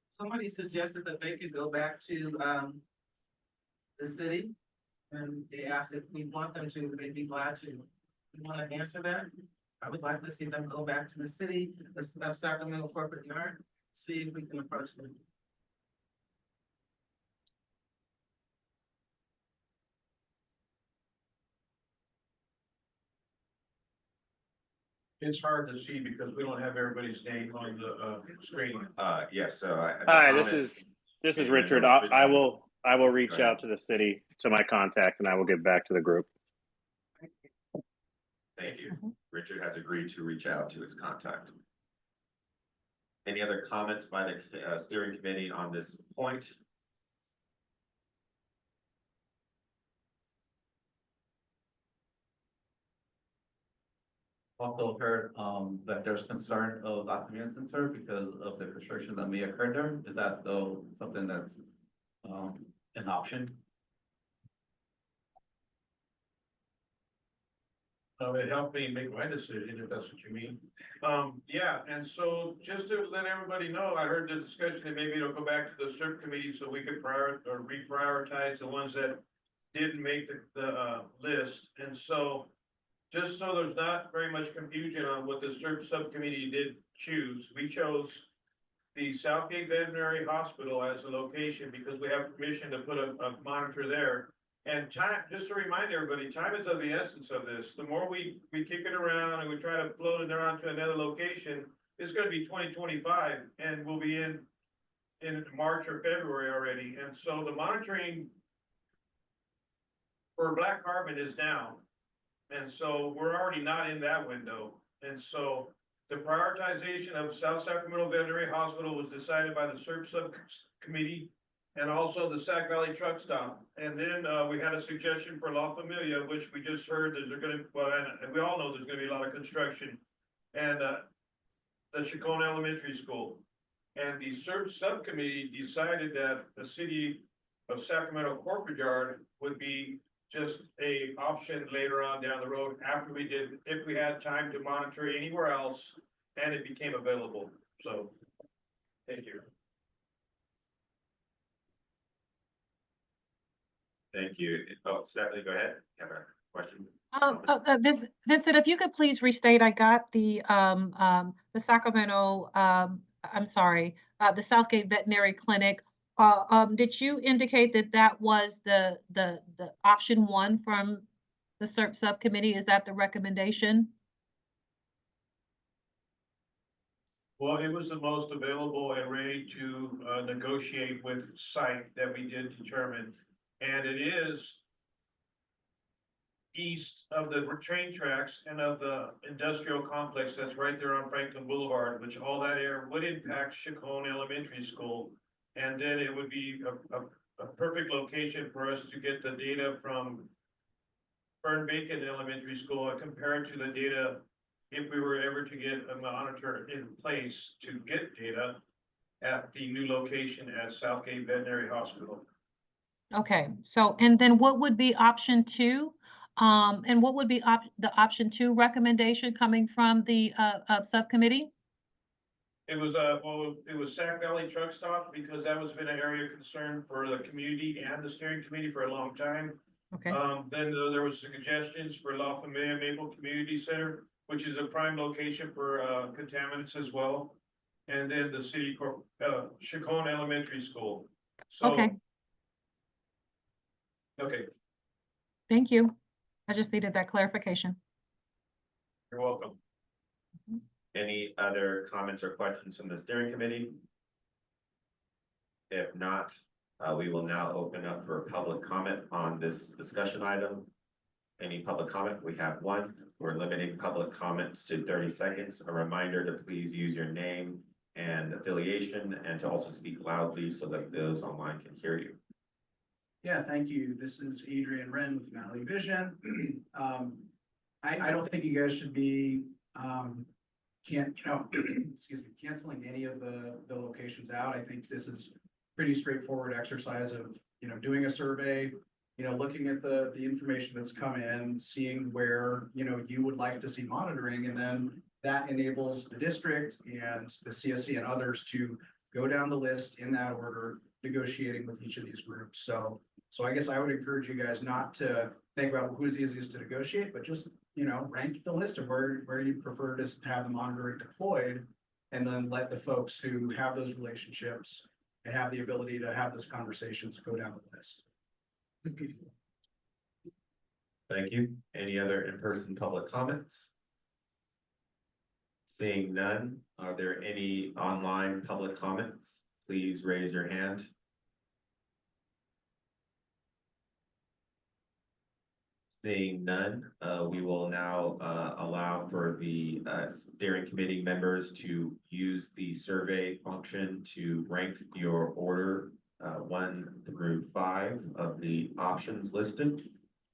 Somebody suggested that they could go back to, the city. And they asked if we want them to, they'd be glad to. You wanna answer that? I would like to see them go back to the city, of Sacramento Corporate Yard, see if we can approach them. It's hard to see because we don't have everybody's name on the screen. Yes, so Hi, this is Richard. I will reach out to the city, to my contact, and I will get back to the group. Thank you. Richard has agreed to reach out to his contact. Any other comments by the steering committee on this point? Also heard, that there's concern of the command center because of the construction that may occur there. Is that though something that's, an option? It helped me make my decision, if that's what you mean. Yeah, and so just to let everybody know, I heard the discussion that maybe it'll go back to the CERT committee so we could reprioritize the ones that didn't make the list. And so, just so there's not very much confusion on what the CERT subcommittee did choose, we chose the Southgate Veterinary Hospital as a location because we have permission to put a monitor there. And time, just to remind everybody, time is of the essence of this. The more we kick it around and we try to float it around to another location, it's gonna be 2025 and we'll be in March or February already. And so the monitoring for black carbon is down. And so we're already not in that window. And so the prioritization of South Sacramento Veterinary Hospital was decided by the CERT subcommittee and also the Sac Valley Truck Stop. And then we had a suggestion for La Familia, which we just heard that they're gonna, well, and we all know there's gonna be a lot of construction. And the Chacon Elementary School. And the CERT subcommittee decided that the city of Sacramento Corporate Yard would be just a option later on down the road after we did, if we had time to monitor anywhere else and it became available. So, thank you. Thank you. Oh, Stephanie, go ahead. You have a question? Vincent, if you could please restate, I got the Sacramento, I'm sorry, the Southgate Veterinary Clinic. Did you indicate that that was the option 1 from the CERT subcommittee? Is that the recommendation? Well, it was the most available and ready to negotiate with site that we did determine. And it is east of the train tracks and of the industrial complex that's right there on Franklin Boulevard, which all that area would impact Chacon Elementary School. And then it would be a perfect location for us to get the data from Fern Bacon Elementary School and compare it to the data if we were ever to get a monitor in place to get data at the new location at Southgate Veterinary Hospital. Okay, so, and then what would be option 2? And what would be the option 2 recommendation coming from the subcommittee? It was, well, it was Sac Valley Truck Stop because that was been an area of concern for the community and the steering committee for a long time. Okay, Then there was suggestions for La Familia Maple Community Center, which is a prime location for, contaminants as well. And then the Chacon Elementary School. So, okay, okay, thank you. I just needed that clarification. you're welcome. Any other comments or questions from the steering committee? If not, we will now open up for public comment on this discussion item. Any public comment? We have one. We're limiting public comments to 30 seconds. A reminder to please use your name and affiliation and to also speak loudly so that those online can hear you. Yeah, thank you. This is Adrian Wren with Valley Vision. I don't think you guys should be, excuse me, canceling any of the locations out. I think this is pretty straightforward exercise of, doing a survey, looking at the information that's come in, seeing where, you would like to see monitoring, and then that enables the district and the CSC and others to go down the list in that order, negotiating with each of these groups. So I guess I would encourage you guys not to think about who's easiest to negotiate, but just, rank the list of where you prefer to have the monitoring deployed, and then let the folks who have those relationships and have the ability to have those conversations go down the list. Thank you. Any other in-person public comments? Seeing none, are there any online public comments? Please raise your hand. Seeing none, we will now allow for the steering committee members to use the survey function to rank your order 1 through 5 of the options listed.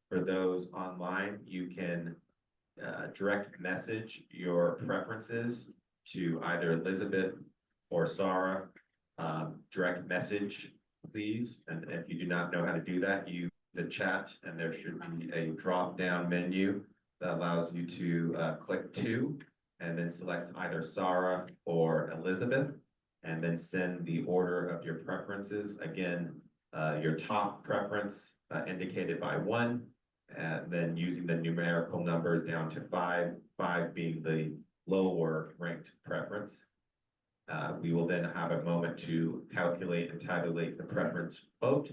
For those online, you can direct message your preferences to either Elizabeth or Sarah. Direct message, please. And if you do not know how to do that, use the chat, and there should be a drop-down menu that allows you to click 2 and then select either Sarah or Elizabeth, and then send the order of your preferences. Again, your top preference indicated by 1, and then using the numerical numbers down to 5, 5 being the lower ranked preference. We will then have a moment to calculate and tabulate the preference vote,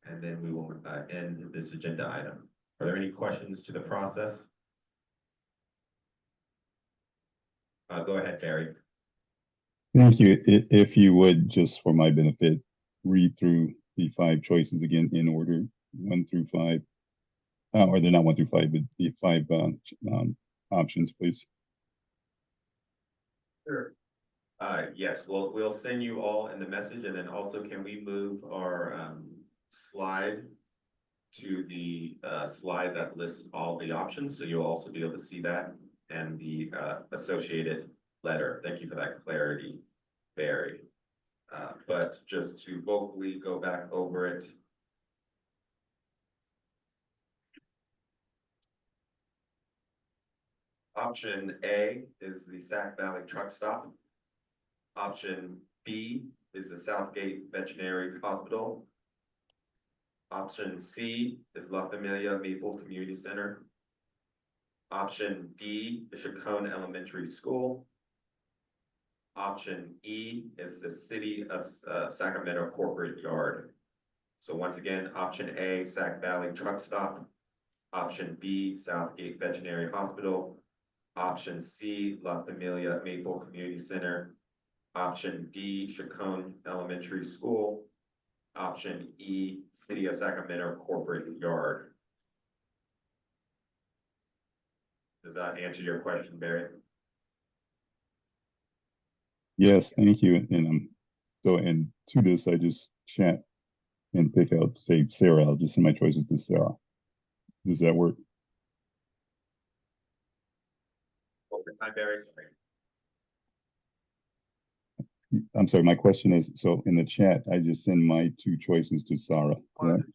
and then we will end this agenda item. Are there any questions to the process? Go ahead, Barry. Thank you. If you would, just for my benefit, read through the 5 choices again in order, 1 through 5. Or they're not 1 through 5, but the 5 options, please. Sure. Yes, we'll send you all in the message, and then also can we move our slide to the slide that lists all the options, so you'll also be able to see that and the associated letter. Thank you for that clarity, Barry. But just to vocally go back over it. Option A is the Sac Valley Truck Stop. Option B is the Southgate Veterinary Hospital. Option C is La Familia Maple Community Center. Option D is Chacon Elementary School. Option E is the City of Sacramento Corporate Yard. So once again, option A, Sac Valley Truck Stop. Option B, Southgate Veterinary Hospital. Option C, La Familia Maple Community Center. Option D, Chacon Elementary School. Option E, City of Sacramento Corporate Yard. Does that answer your question, Barry? Yes, thank you. And and to this, I just chat and pick out, say, Sarah. I'll just send my choices to Sarah. Does that work? Hi, Barry. I'm sorry, my question is, so in the chat, I just send my 2 choices to Sarah, correct?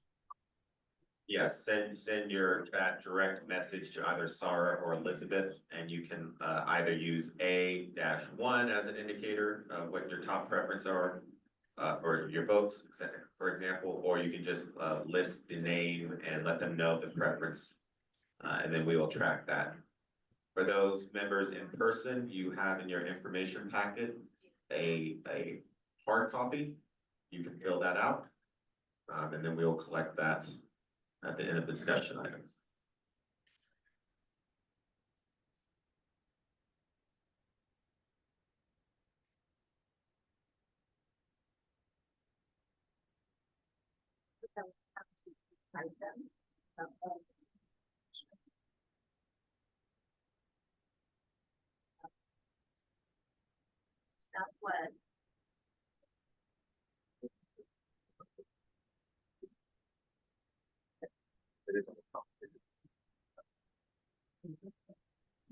Yes. yes, send your, that direct message to either Sarah or Elizabeth, and you can, either use A-1 as an indicator of what your top preference are, for your votes, for example, or you can just, list the name and let them know the preference. And then we will track that. For those members in person, you have in your information packet a hard copy. You can fill that out. And then we'll collect that at the end of the discussion item. That's what. It is on the top.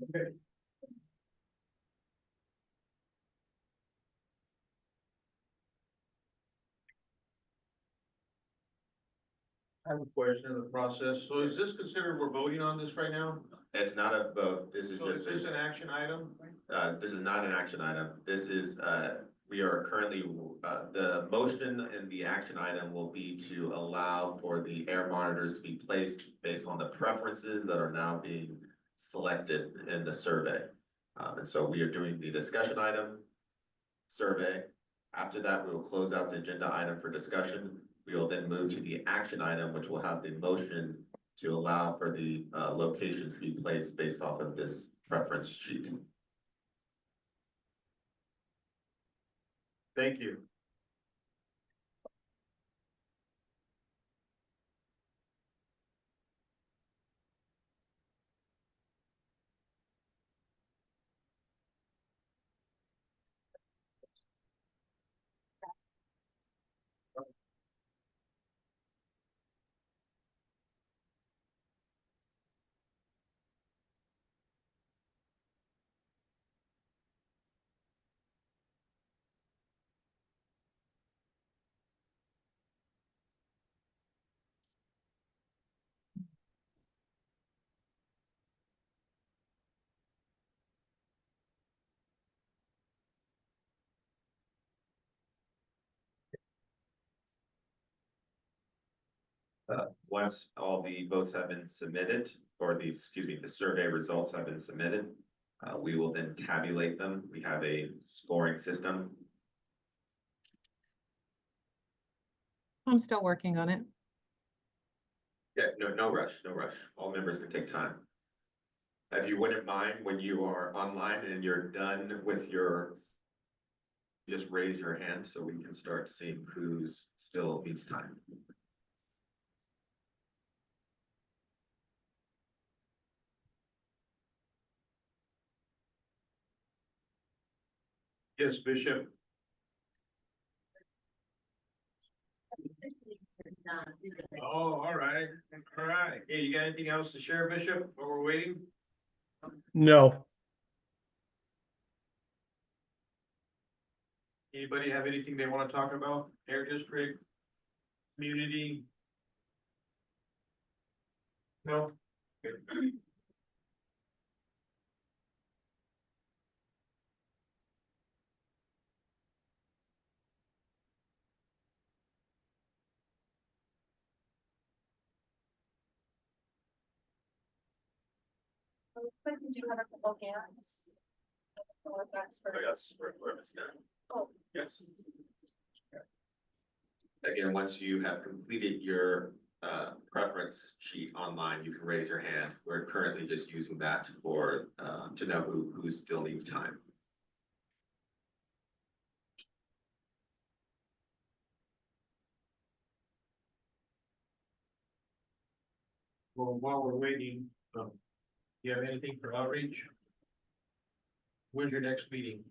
Okay. I have a question of the process. So is this considered we're voting on this right now? It's not a vote. This is So is just this a, an action item? this is not an action item. This is, we are currently, the motion and the action item will be to allow for the air monitors to be placed based on the preferences that are now being selected in the survey. And so we are doing the discussion item, survey. After that, we will close out the agenda item for discussion. We will then move to the action item, which will have the motion to allow for the locations to be placed based off of this preference sheet. Thank you. Once all the votes have been submitted, or the, excuse me, the survey results have been submitted, we will then tabulate them. We have a scoring system. I'm still working on it. Yeah, no rush, no rush. All members can take time. If you wouldn't mind, when you are online and you're done with your, just raise your hand so we can start seeing who's still needs time. Yes, Bishop. Oh, all right. All right. Hey, you got anything else to share, Bishop, while we're waiting? No. Anybody have anything they want to talk about? Air district, community? No? Okay. But we do have a couple hands. Or if that's for. Yes, we're missing that. Oh, Yes. Again, once you have completed your preference sheet online, you can raise your hand. We're currently just using that for to know who still needs time. Well, while we're waiting, you have anything for outreach? When's your next meeting?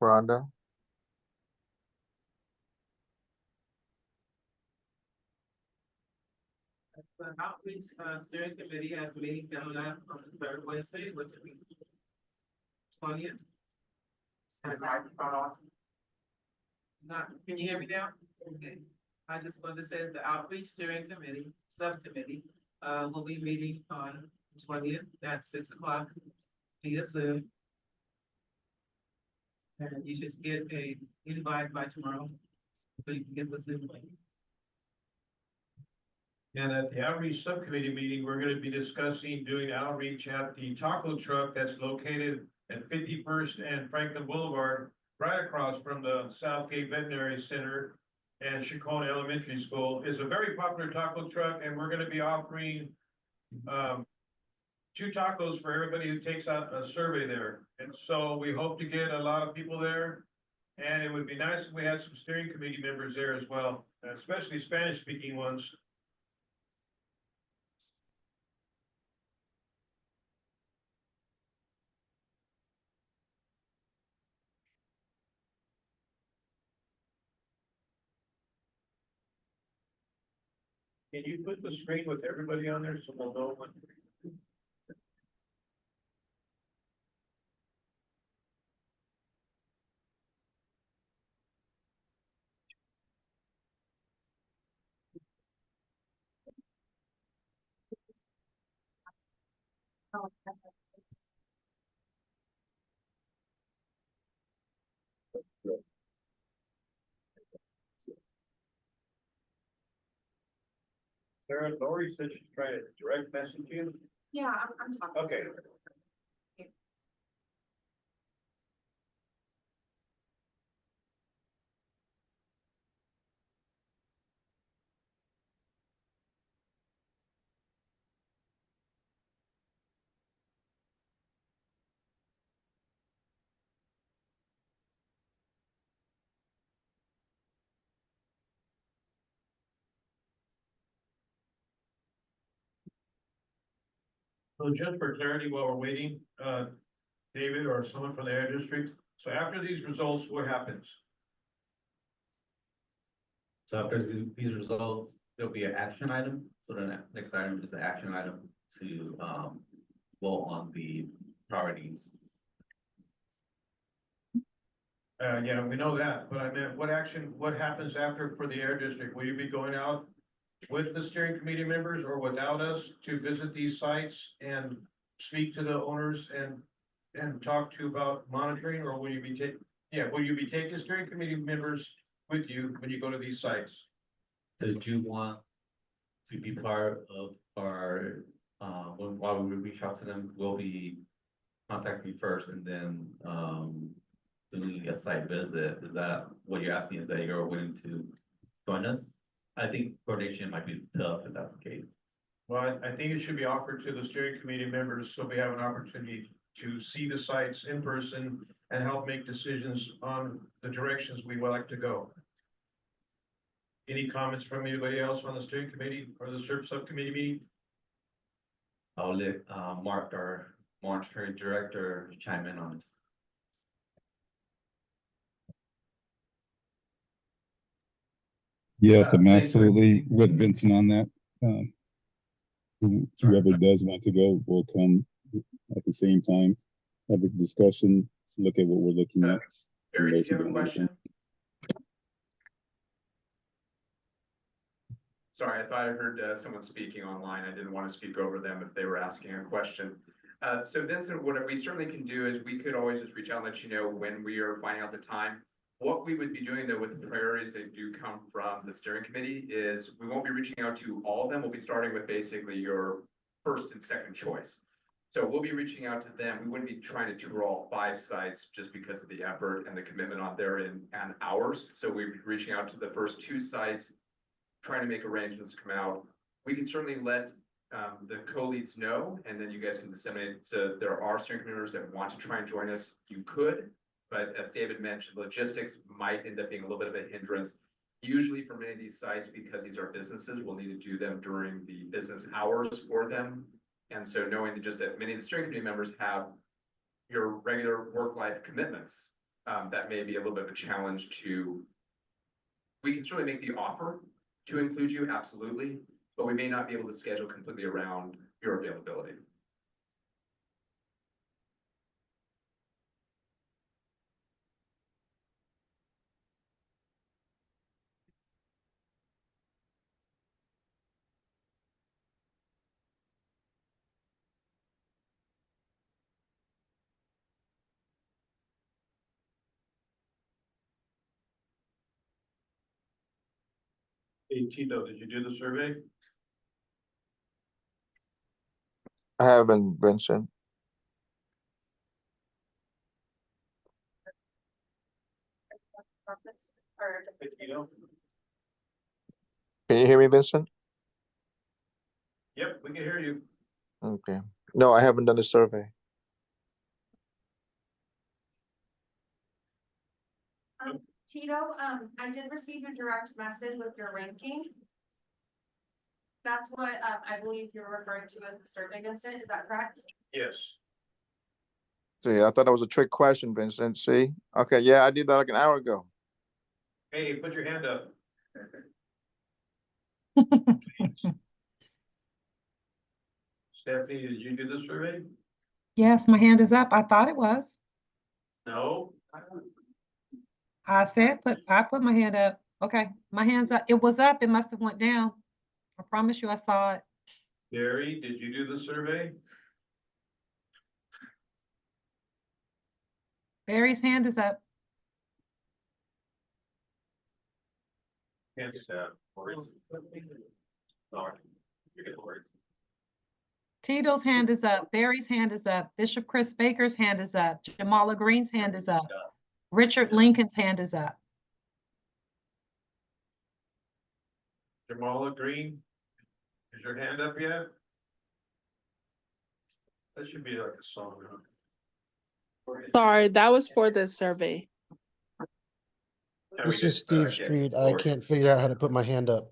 Rhonda? The outreach, steering committee has a meeting coming up on the third Wednesday, which will be 20th. Not, can you hear me now? Okay. I just wanted to say that the outreach steering committee, subcommittee, will be meeting on 20th at 6 o'clock via Zoom. And you should get a invite by tomorrow, so you can get the Zoom link. And at the outreach subcommittee meeting, we're gonna be discussing doing outreach at the taco truck that's located at 51st and Franklin Boulevard, right across from the Southgate Veterinary Center and Chacon Elementary School. It's a very popular taco truck, and we're gonna be offering 2 tacos for everybody who takes out a survey there. And so we hope to get a lot of people there. And it would be nice if we had some steering committee members there as well, especially Spanish-speaking ones. Can you put the screen with everybody on there so we'll know when? Sarah, Lori said she's trying to direct message you. Yeah, I'm talking. Okay. So just for clarity, while we're waiting, David or someone from the air district, so after these results, what happens? So after these results, there'll be an action item. So the next item is the action item to vote on the priorities. Yeah, we know that, but I meant, what happens after for the air district? Will you be going out with the steering committee members or without us to visit these sites and speak to the owners and talk to about monitoring, or will you be will you be taking steering committee members with you when you go to these sites? Did you want to be part of our, while we reach out to them, we'll be contacting you first and then, doing a site visit? Is that what you're asking, is that you're willing to join us? I think coordination might be tough if that's the case. Well, I think it should be offered to the steering committee members, so we have an opportunity to see the sites in person and help make decisions on the directions we would like to go. Any comments from anybody else on the steering committee or the SERP subcommittee meeting? I'll let, Mark, our monitoring director, chime in on this. Yes, I'm thanks, Rick. absolutely with Vincent on that. Whoever does want to go will come at the same time, have a discussion, look at what we're looking at. Barry, Those did you who have a don't question? Sorry, I thought I heard someone speaking online. I didn't want to speak over them if they were asking a question. So Vincent, what we certainly can do is we could always just reach out and let you know when we are finding out the time. What we would be doing though with the priorities that do come from the steering committee is we won't be reaching out to all of them. We'll be starting with basically your first and second choice. So we'll be reaching out to them. We wouldn't be trying to tour all 5 sites just because of the effort and the commitment on their end and ours. So we'd be reaching out to the first 2 sites, trying to make arrangements to come out. We can certainly let the co-leads know, and then you guys can disseminate. So there are steering committee members that want to try and join us. You could, but as David mentioned, logistics might end up being a little bit of a hindrance. Usually for many of these sites, because these are businesses, we'll need to do them during the business hours for them. And so knowing that just that many of the steering committee members have your regular work-life commitments, that may be a little bit of a challenge to. We can certainly make the offer to include you, absolutely. but we may not be able to schedule completely around your availability. Hey, Tito, did you do the survey? I haven't, Vincent. Or Hey, Tito? Can you hear me, Vincent? Yep, we can hear you. Okay. No, I haven't done the survey. Tito, I did receive your direct message with your ranking. That's what, I believe you're referring to as the survey, Vincent, is that correct? Yes. See, I thought that was a trick question, Vincent. See? Okay, yeah, I did that like an hour ago. Hey, put your hand up. Stephanie, did you do the survey? Yes, my hand is up. I thought it was. No? I put my hand up. Okay, my hand's up. It was up. It must have went down. I promise you I saw it. Gary, did you do the survey? Barry's hand is up. Yes, Lori's. Sorry. You get Lori's. Tito's hand is up. Barry's hand is up. Bishop Chris Baker's hand is up. Jamala Green's hand is up. Richard Lincoln's hand is up. Jamala Green? Is your hand up yet? That should be like a song. Huh? Sorry, that was for the survey. Can we This is just, Steve get Street. I Lori's? can't figure out how to put my hand up.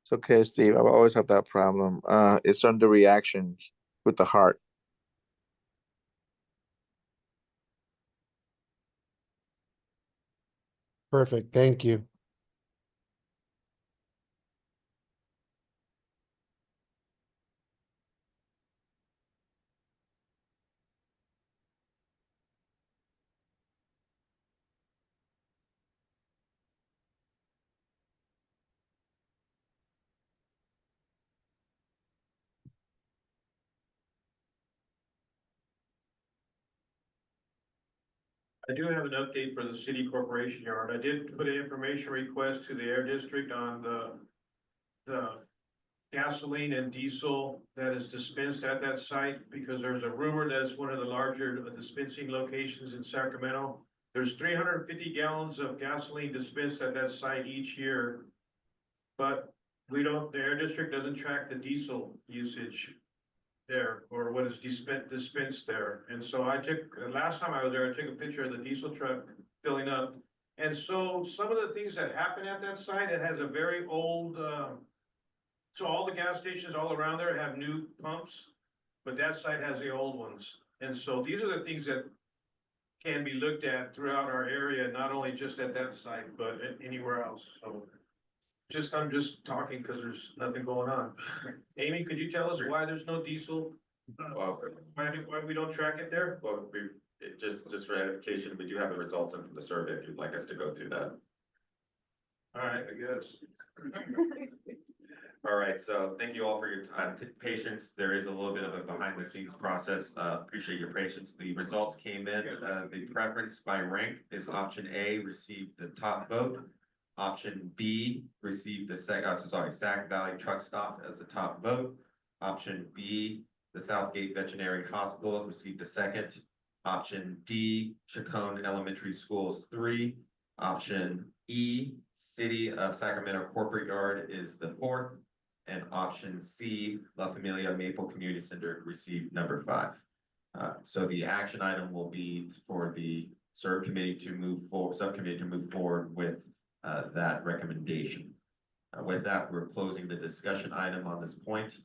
It's okay, Steve. I always have that problem. It's under reactions with the heart. Perfect. Thank you. I do have an update for the city corporation yard. I did put an information request to the air district on the gasoline and diesel that is dispensed at that site, because there's a rumor that it's one of the larger dispensing locations in Sacramento. There's 350 gallons of gasoline dispensed at that site each year. But the air district doesn't track the diesel usage there, or what is dispensed there. And so last time I was there, I took a picture of the diesel truck filling up. And so some of the things that happen at that site, it has a very old, so all the gas stations all around there have new pumps, but that site has the old ones. And so these are the things that can be looked at throughout our area, not only just at that site, but anywhere else. So I'm just talking because there's nothing going on. Amy, could you tell us why there's no diesel? Well, Why we don't track it there? well, just for edification, we do have the results of the survey if you'd like us to go through that. All right, I guess. All right, so thank you all for your patience. There is a little bit of a behind the scenes process. Appreciate your patience. The results came in. The preference by rank is option A, received the top vote. Option B received the Sac Valley Truck Stop as the top vote. Option B, the Southgate Veterinary Hospital received the second. Option D, Chacon Elementary Schools 3. Option E, City of Sacramento Corporate Yard is the 4th. And option C, La Familia Maple Community Center received number 5. So the action item will be for the subcommittee to move forward with that recommendation. With that, we're closing the discussion item on this point.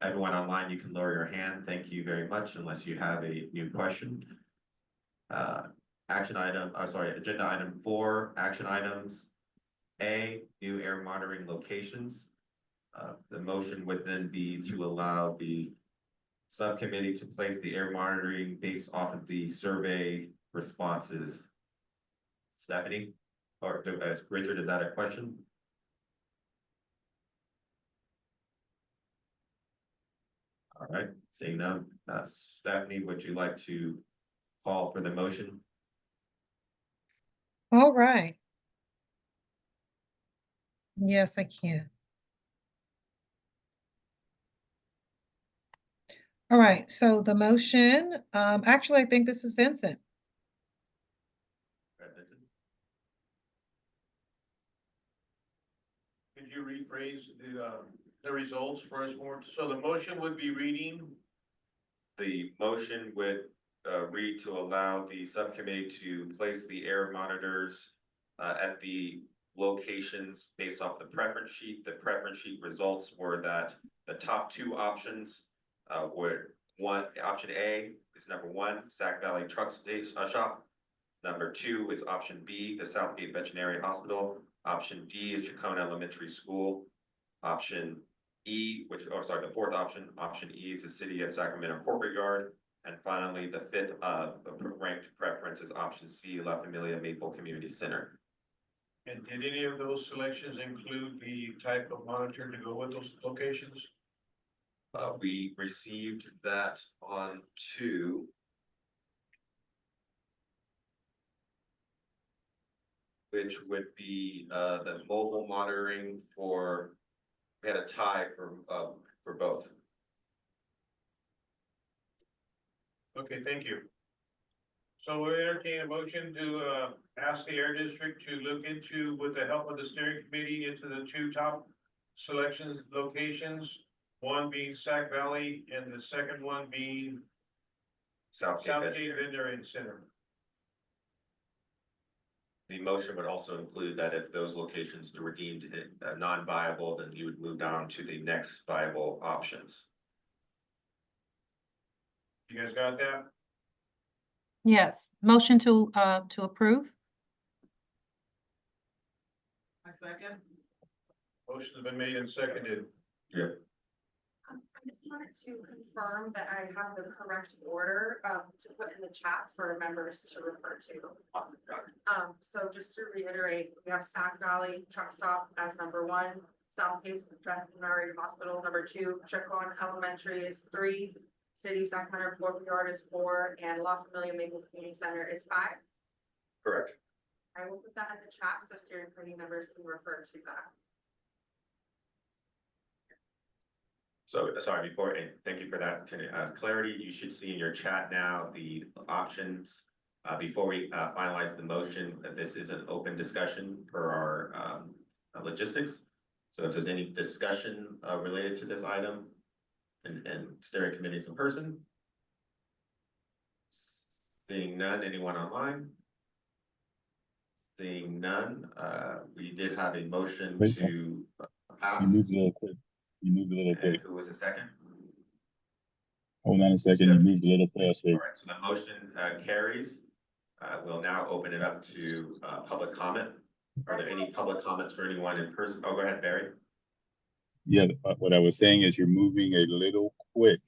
Everyone online, you can lower your hand. Thank you very much, unless you have a new question. agenda item 4, action items. A, new air monitoring locations. The motion would then be to allow the subcommittee to place the air monitoring based off of the survey responses. Stephanie, or Richard, is that a question? All right, seeing none, Stephanie, would you like to call for the motion? All right. Yes, I can. All right, so the motion, actually, I think this is Vincent. Could you rephrase the results for us more? So the motion would be reading, The motion would read to allow the subcommittee to place the air monitors at the locations based off the preference sheet. The preference sheet results were that the top 2 options were option A is number 1, Sac Valley Truck Shop. Number 2 is option B, the Southgate Veterinary Hospital. Option D is Chacon Elementary School. Option E, the 4th option, option E is the City of Sacramento Corporate Yard. And finally, the 5th ranked preference is option C, La Familia Maple Community Center. and did any of those selections include the type of monitor to go with those locations? We received that on to which would be the mobile monitoring for, we had a tie for both. Okay, thank you. So we entertain a motion to ask the Air District to look into, with the help of the steering committee, into the 2 top selections locations. One being Sac Valley and the second one being Southgate Veterinary Center. The motion would also include that if those locations were deemed non-viable, then you would move down to the next viable options. You guys got that? Yes, motion to approve. I second. Motion has been made and seconded. Yeah. I just wanted to confirm that I have the correct order, to put in the chat for members to refer to. So just to reiterate, we have Sac Valley Truck Stop as number 1, Southgate Veterinary Hospital is number 2, Chacon Elementary is 3, City of Sacramento Corporate Yard is 4, and La Familia Maple Community Center is 5. Correct. I will put that in the chat so steering committee members can refer to that. So, sorry, and thank you for that clarity. You should see in your chat now the options. Before we finalize the motion, that this is an open discussion for our logistics. So if there's any discussion related to this item and steering committees in person. Seeing none, anyone online? Seeing none, we did have a motion to pass. You moved a little quick. You moved a little quick. Who was the second? Hold on a second. You moved a little fast there. All right, so the motion carries. We'll now open it up to public comment. Are there any public comments for anyone in person? Oh, go ahead, Barry. Yeah, what I was saying is you're moving a little quick.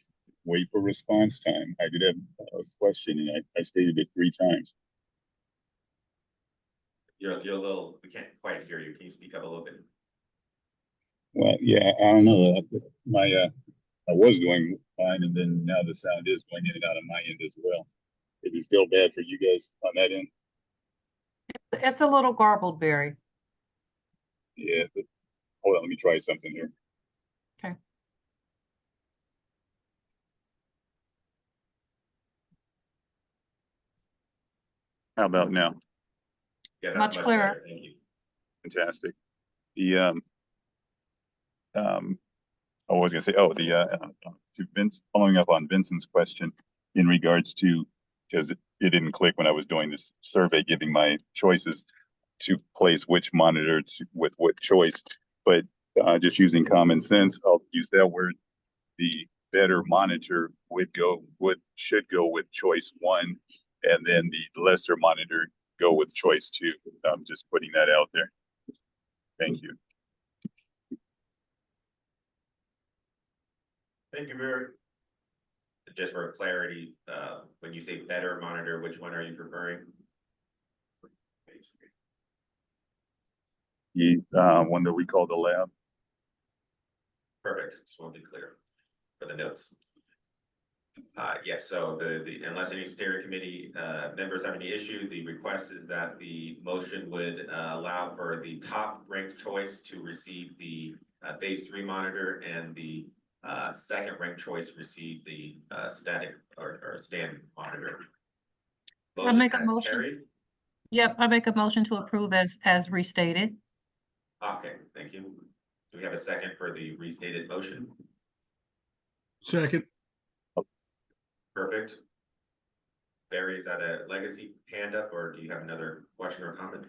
Wait for response time. I did have a question and I stated it 3 times. You're a little, we can't quite hear you. Can you speak up a little bit? Well, yeah, I don't know. I was doing fine, and then now the sound is going in and out of my end as well. Is it still bad for you guys on that end? It's a little garbled, Barry. Yeah. Hold on, let me try something here. Okay. How about now? Yeah, that's Much clearer. better. Thank you. Fantastic. The I was gonna say, to Vince, following up on Vincent's question in regards to, because it didn't click when I was doing this survey, giving my choices to place which monitor with what choice, but just using common sense, I'll use that word. The better monitor should go with choice 1, And then the lesser monitor, go with choice 2. I'm just putting that out there. Thank you. Thank you, Barry. Just for clarity, when you say better monitor, which one are you preferring? The one that we call the lab. Perfect, just want to be clear for the notes. Yes, so the unless any steering committee members have any issue, the request is that the motion would allow for the top ranked choice to receive the phase 3 monitor, and the second ranked choice receive the static or stand monitor. I make a has motion. carried. Yep, I make a motion to approve as restated. Okay, thank you. Do we have a second for the restated motion? Second. Perfect. Barry, is that a legacy hand up, or do you have another question or comment?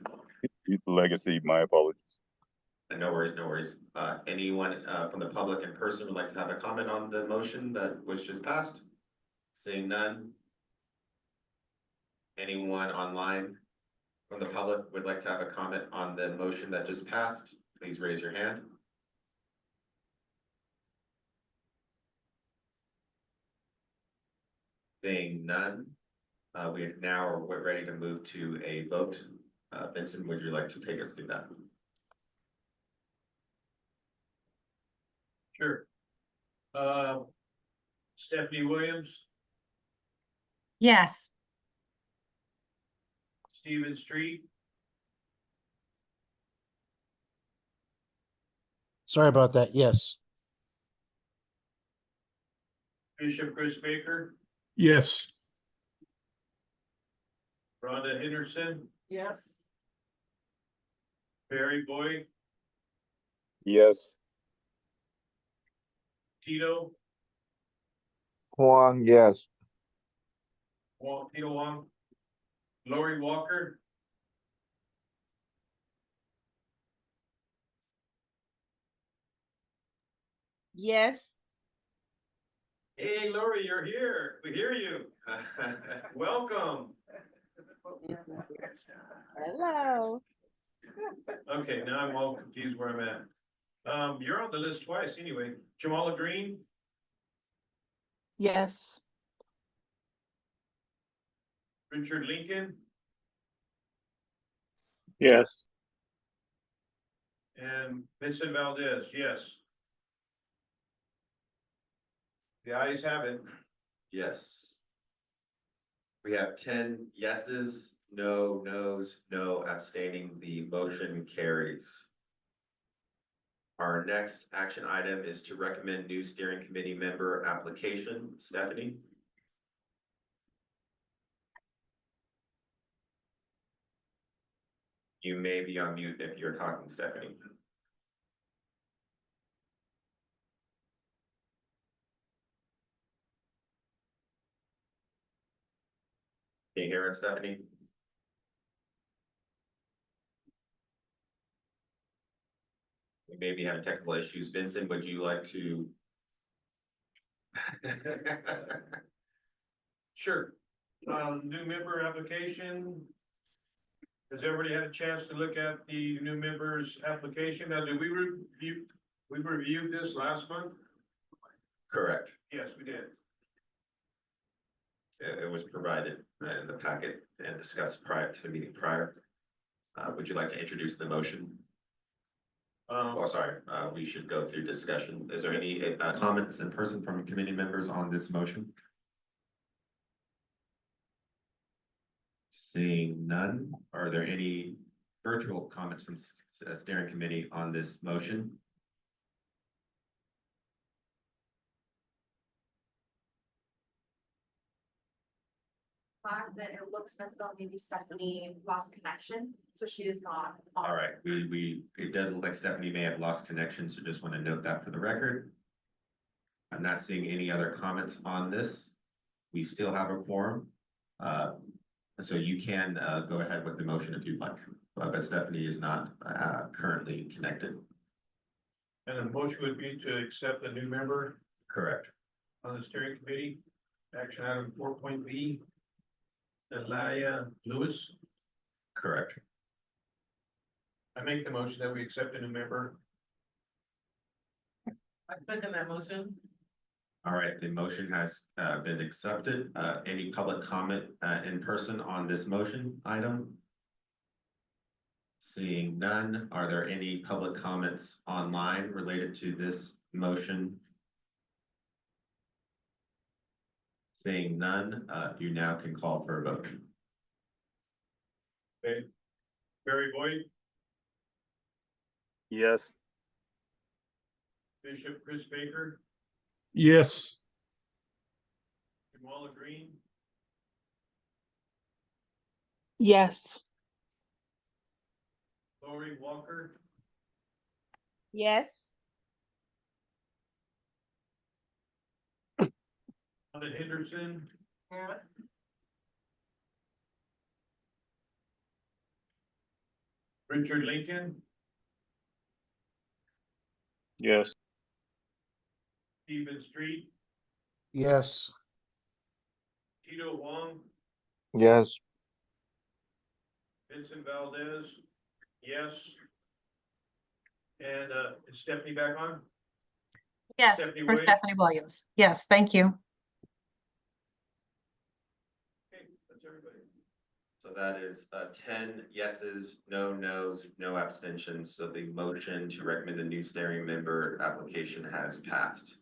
Legacy, my apologies. No worries, no worries. Anyone from the public in person would like to have a comment on the motion that was just passed? Seeing none. Anyone online from the public would like to have a comment on the motion that just passed? Please raise your hand. Seeing none, we're ready to move to a vote. Vincent, would you like to take us through that? Sure. Stephanie Williams, Yes. Stephen Street, Sorry about that. Yes. Bishop Chris Baker, Yes. Rhonda Henderson, Yes. Barry Boyd, Yes. Tito, Huang, yes. Tito Wong, Lori Walker, Yes. hey, Lori, you're here. We hear you. Welcome. Hello. Okay, now I'm all confused where I'm at. You're on the list twice anyway. Jamala Green, Yes. Richard Lincoln, Yes. and Vincent Valdez, yes. The ayes have it. Yes. We have 10 yeses, no nos, no abstaining. The motion carries. Our next action item is to recommend new steering committee member application. Stephanie? You may be on mute if you're talking, Stephanie. Can you hear us, Stephanie? We may be having technical issues. Vincent, would you like to? Sure. New member application. Has everybody had a chance to look at the new members application? Now, did we reviewed this last month? Correct. Yes, we did. It was provided in the packet and discussed prior to the meeting prior. Would you like to introduce the motion? Oh, sorry, we should go through discussion. Is there any comments in person from committee members on this motion? Seeing none, are there any virtual comments from steering committee on this motion? That it looks as though maybe Stephanie lost connection, so she is not. All right, it does look like Stephanie may have lost connection, so just want to note that for the record. I'm not seeing any other comments on this. We still have a quorum. So you can go ahead with the motion if you'd like, but Stephanie is not currently connected. And the motion would be to accept a new member Correct. on the steering committee. Action item 4.B. Elia Lewis. Correct. I make the motion that we accept a new member. I second that motion. All right, the motion has been accepted. Any public comment in person on this motion item? Seeing none, are there any public comments online related to this motion? Seeing none, you now can call for a vote. Okay. Barry Boyd, Yes. Bishop Chris Baker, Yes. Jamala Green, Yes. Lori Walker, Yes. Donna Henderson, Yes. Richard Lincoln, Yes. Stephen Street, Yes. Tito Wong, Yes. Vincent Valdez, yes. And is Stephanie back on? Yes, Stephanie for Williams? Stephanie Williams. Yes, thank you. Okay, that's everybody. So that is 10 yeses, no nos, no abstentions. So the motion to recommend the new steering member application has passed.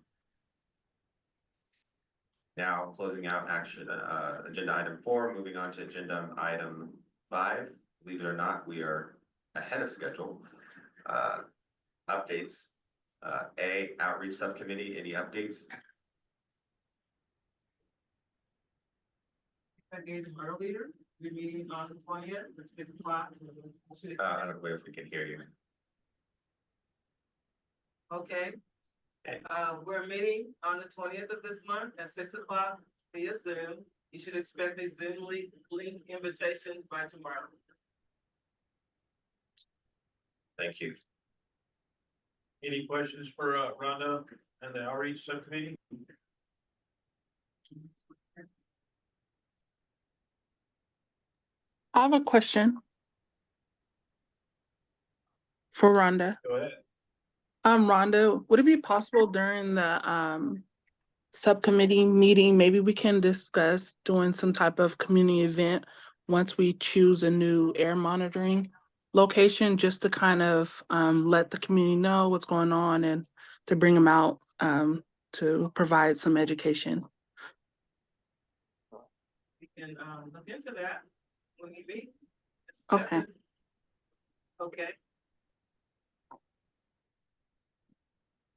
Now closing out action, agenda item 4, moving on to agenda item 5. Believe it or not, we are ahead of schedule. Updates. A, outreach subcommittee, any updates? I gave them earlier, we're meeting on the 20th at 6 o'clock. I don't know if we can hear you. Okay. We're meeting on the 20th of this month at 6 o'clock via Zoom. You should expect a Zoom link invitation by tomorrow. Thank you. Any questions for Rhonda and the outreach subcommittee? I have a question for Rhonda. Go ahead. Rhonda, would it be possible during the subcommittee meeting, maybe we can discuss doing some type of community event once we choose a new air monitoring location, just to kind of let the community know what's going on and to bring them out to provide some education? We can look into that when you meet. Okay. Okay.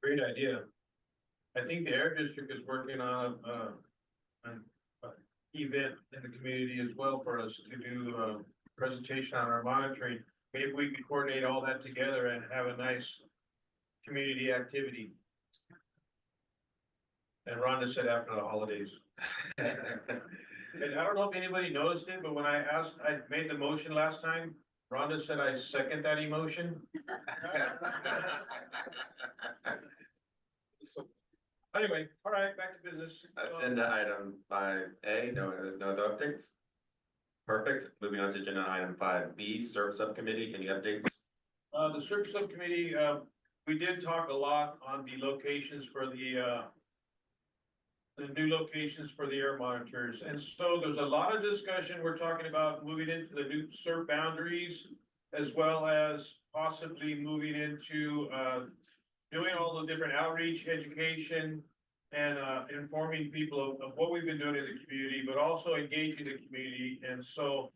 Great idea. I think the air district is working on an event in the community as well for us to do a presentation on our monitoring. Maybe we could coordinate all that together and have a nice community activity. And Rhonda said after the holidays. And I don't know if anybody noticed it, but when I made the motion last time, Rhonda said I second that emotion. So, anyway, all right, back to business. Agenda item 5A, no other updates? Perfect. Moving on to agenda item 5B, SERV subcommittee, any updates? The search subcommittee, we did talk a lot on the locations for the new locations for the air monitors. And so there's a lot of discussion. We're talking about moving into the new SERV boundaries, as well as possibly moving into, doing all the different outreach, education, and informing people of what we've been doing in the community, but also engaging the community. And so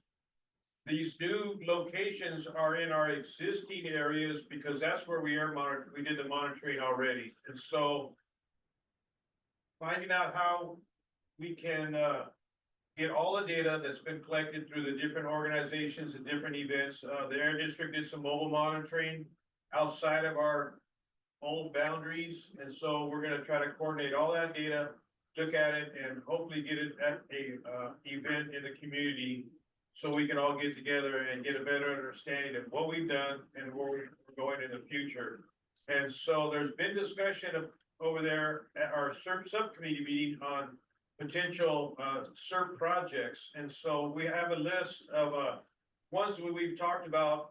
these new locations are in our existing areas because that's where we did the monitoring already. And so finding out how we can get all the data that's been collected through the different organizations and different events. The Air District did some mobile monitoring outside of our old boundaries. And so we're gonna try to coordinate all that data, look at it, and hopefully get it at a event in the community so we can all get together and get a better understanding of what we've done and where we're going in the future. And so there's been discussion over there at our search subcommittee meeting on potential, CERT projects. And so we have a list of, ones that we've talked about,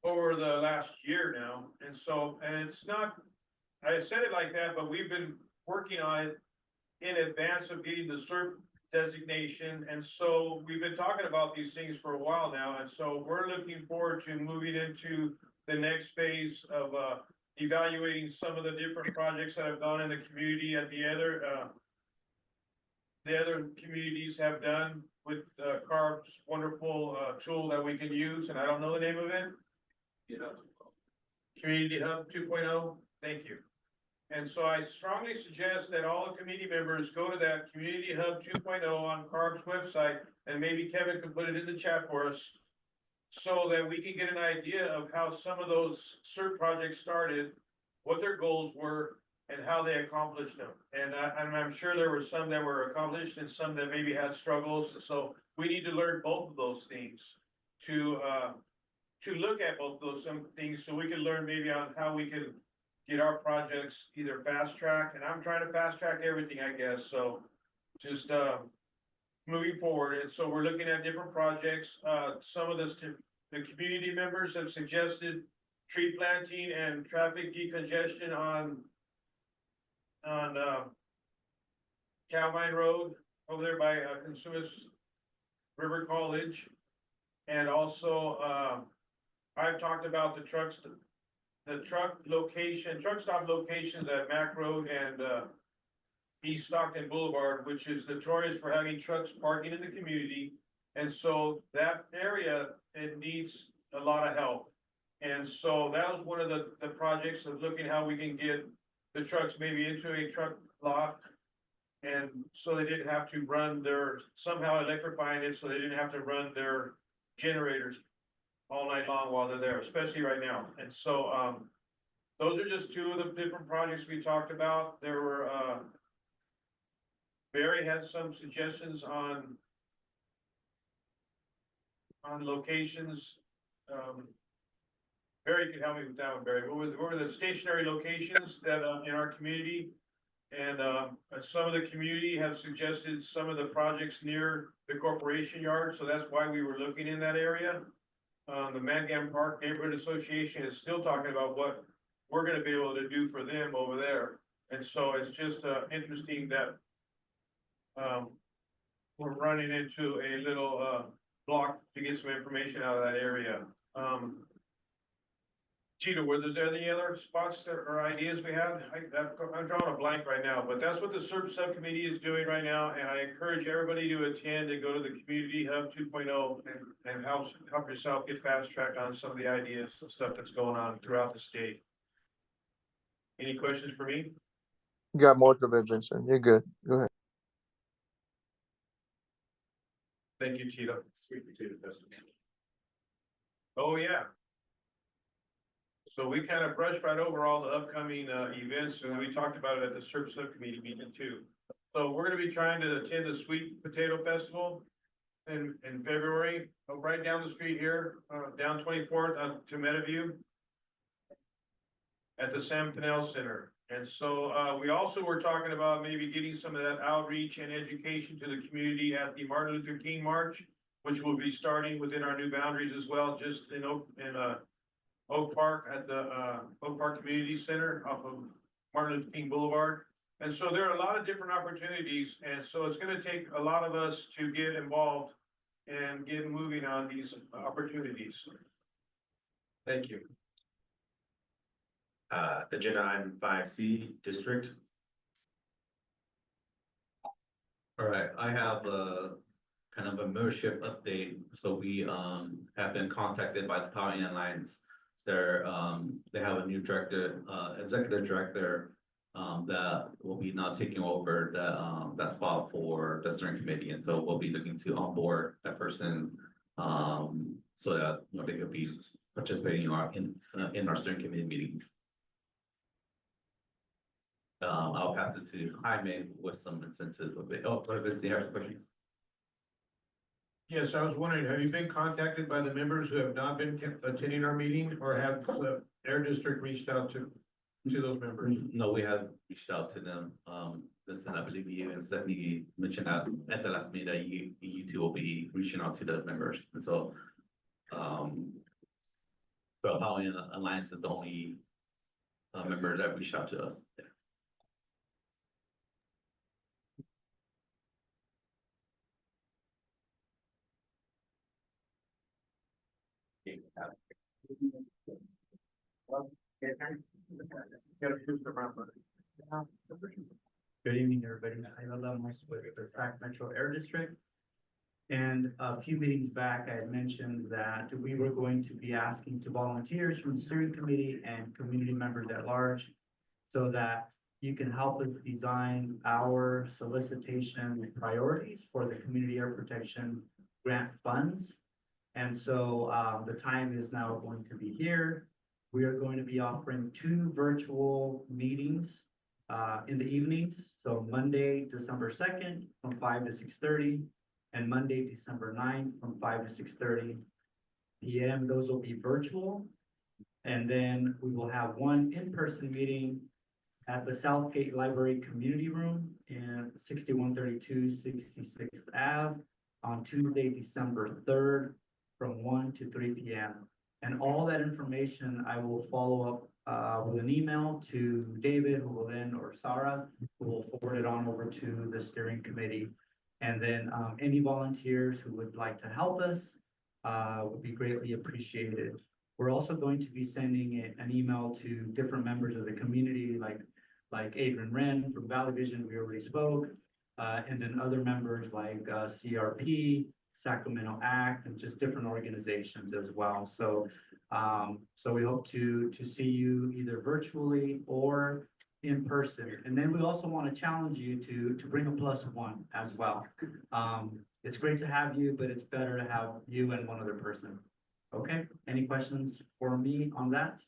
over the last year now. And so, and it's not, I said it like that, but we've been working on it in advance of getting the CERT designation. And so we've been talking about these things for a while now. And so we're looking forward to moving into the next phase of, evaluating some of the different projects that have gone in the community at the other communities have done with, CARB's wonderful, tool that we can use, and I don't know the name of it. Community Hub 2.0, thank you. And so I strongly suggest that all the committee members go to that Community Hub 2.0 on CARB's website, and maybe Kevin can put it in the chat for us, so that we can get an idea of how some of those CERT projects started, what their goals were, and how they accomplished them. And I'm sure there were some that were accomplished and some that maybe had struggles. So we need to learn both of those things to look at both of those things, so we can learn maybe on how we can get our projects either fast track, and I'm trying to fast track everything, I guess. So just, moving forward. And so we're looking at different projects. Some of the community members have suggested tree planting and traffic decongestion on Calvine Road over there by Cosumnes River College. And also, I've talked about the truck stop locations at Mac Road and East Stockton Boulevard, which is notorious for having trucks parking in the community. And so that area, it needs a lot of help. And so that was one of the projects of looking how we can get the trucks maybe into a truck lot. And so they didn't have to run somehow electrifying it, so they didn't have to run their generators all night long while they're there, especially right now. And so, those are just two of the different projects we talked about. There were, Barry had some suggestions on locations. Barry could help me with that one, Barry. What were the stationary locations that, in our community? And, some of the community have suggested some of the projects near the corporation yard, so that's why we were looking in that area. The Mangum Park Neighborhood Association is still talking about what we're gonna be able to do for them over there. And so it's just, interesting that, we're running into a little, block to get some information out of that area. Cheetah, were there any other spots or ideas we had? I'm drawing a blank right now, but that's what the CERT subcommittee is doing right now. And I encourage everybody to attend and go to the Community Hub 2.0 and help yourself get fast tracked on some of the ideas and stuff that's going on throughout the state. Any questions for me? You got most of it, Vincent. You're good. Go ahead. Thank you, Cheetah. Sweet potato festival. Oh, yeah. So we kind of brushed right over all the upcoming events, and we talked about it at the CERT subcommittee meeting too. So we're gonna be trying to attend the Sweet Potato Festival in February, right down the street here, down 24th to Meadowview at the Sam Pennell Center. And so we also were talking about maybe getting some of that outreach and education to the community at the Martin Luther King March, which will be starting within our new boundaries as well, just in Oak Park at the Oak Park Community Center off of Martin Luther King Boulevard. And so there are a lot of different opportunities, and so it's gonna take a lot of us to get involved and get moving on these opportunities. Thank you. Agenda item 5C, district. All right, I have a kind of a membership update. So we have been contacted by the Power In Alliance. They have a new director, executive director, that will be now taking over that spot for the steering committee. And so we'll be looking to onboard that person, so that, you know, they could be participating in our steering committee meetings. I'll pass this to Jaime with some incentive of it. Oh, Vince, do you have any questions? Yes, I was wondering, have you been contacted by the members who have not been attending our meeting, or have the Air District reached out to those members? No, we have reached out to them. Listen, I believe you and Stephanie mentioned at the last meeting that you two will be reaching out to the members, and so. So Hawaiian Alliance is the only member that reached out to us. Good evening, everybody. I'm Alumni with the Sac Metro Air District. And a few meetings back, I had mentioned that we were going to be asking to volunteers from the steering committee and community members at large so that you can help us design our solicitation priorities for the community air protection grant funds. And so the time is now going to be here. We are going to be offering 2 virtual meetings in the evenings. So Monday, December 2nd from 5 to 6:30 and Monday, December 9th from 5 to 6:30 p.m. Those will be virtual. And then we will have 1 in-person meeting at the Southgate Library Community Room in 6132 66th Ave on Tuesday, December 3rd from 1 to 3 p.m. And all that information I will follow up with an email to David, who will then, or Sarah, who will forward it on over to the steering committee. And then any volunteers who would like to help us would be greatly appreciated. We're also going to be sending an email to different members of the community, like Adrian Wren from Valley Vision, we already spoke, and then other members like CRP, Sacramento Act, and just different organizations as well. So, so we hope to see you either virtually or in person. And then we also want to challenge you to bring a +1 as well. It's great to have you, but it's better to have you and 1 other person. Okay, any questions for me on that?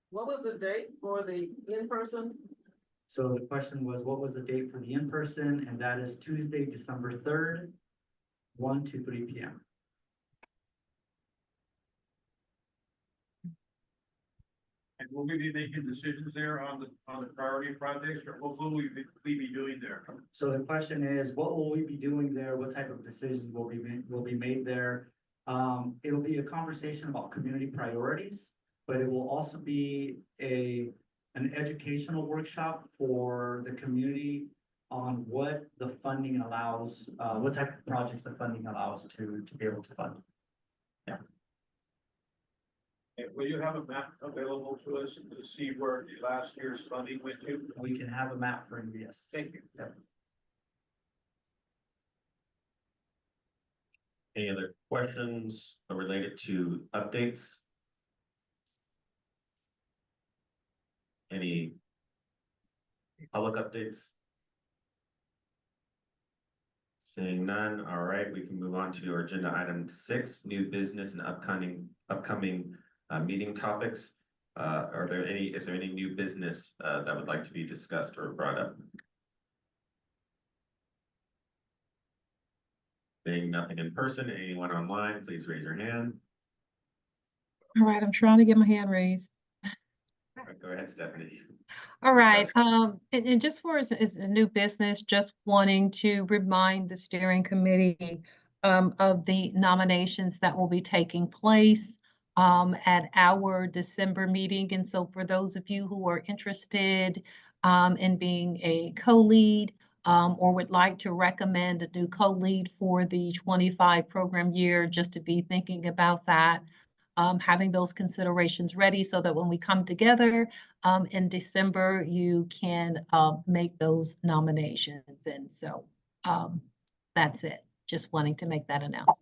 What was the date for the in-person? So the question was, what was the date for the in-person? And that is Tuesday, December 3rd, 1 to 3 p.m. And will we be making decisions there on the priority projects, or what will we be doing there? So the question is, what will we be doing there? What type of decisions will be made there? It'll be a conversation about community priorities, but it will also be an educational workshop for the community on what the funding allows, what type of projects the funding allows to be able to fund. Yeah. And will you have a map available to us to see where the last year's funding went to? We can have a map for you, yes. Thank you. Yep. Any other questions related to updates? Any public updates? Seeing none, all right, we can move on to our agenda item 6, new business and upcoming meeting topics. Is there any new business that would like to be discussed or brought up? Seeing nothing in person, anyone online, please raise your hand. All right, I'm trying to get my hand raised. All right, go ahead, Stephanie. All right, and just for as a new business, just wanting to remind the steering committee of the nominations that will be taking place at our December meeting. And so for those of you who are interested in being a co-lead or would like to recommend a new co-lead for the 25 program year, just to be thinking about that. Having those considerations ready so that when we come together in December, you can make those nominations. And so that's it. Just wanting to make that announcement.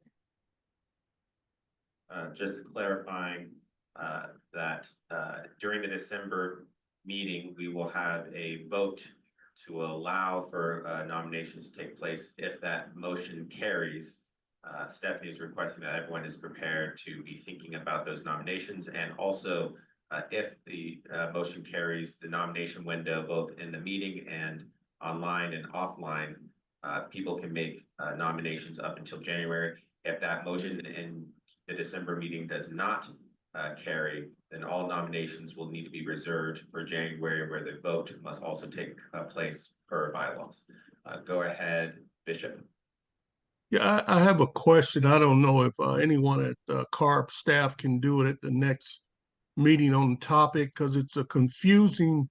Just clarifying that during the December meeting, we will have a vote to allow for nominations to take place. If that motion carries, Stephanie is requesting that everyone is prepared to be thinking about those nominations, and also if the motion carries, the nomination window both in the meeting and online and offline, people can make nominations up until January. If that motion in the December meeting does not carry, then all nominations will need to be reserved for January, where the vote must also take place per bylaws. Go ahead, Bishop. Yeah, I have a question. I don't know if anyone at CARB staff can do it at the next meeting on the topic, because it's a confusing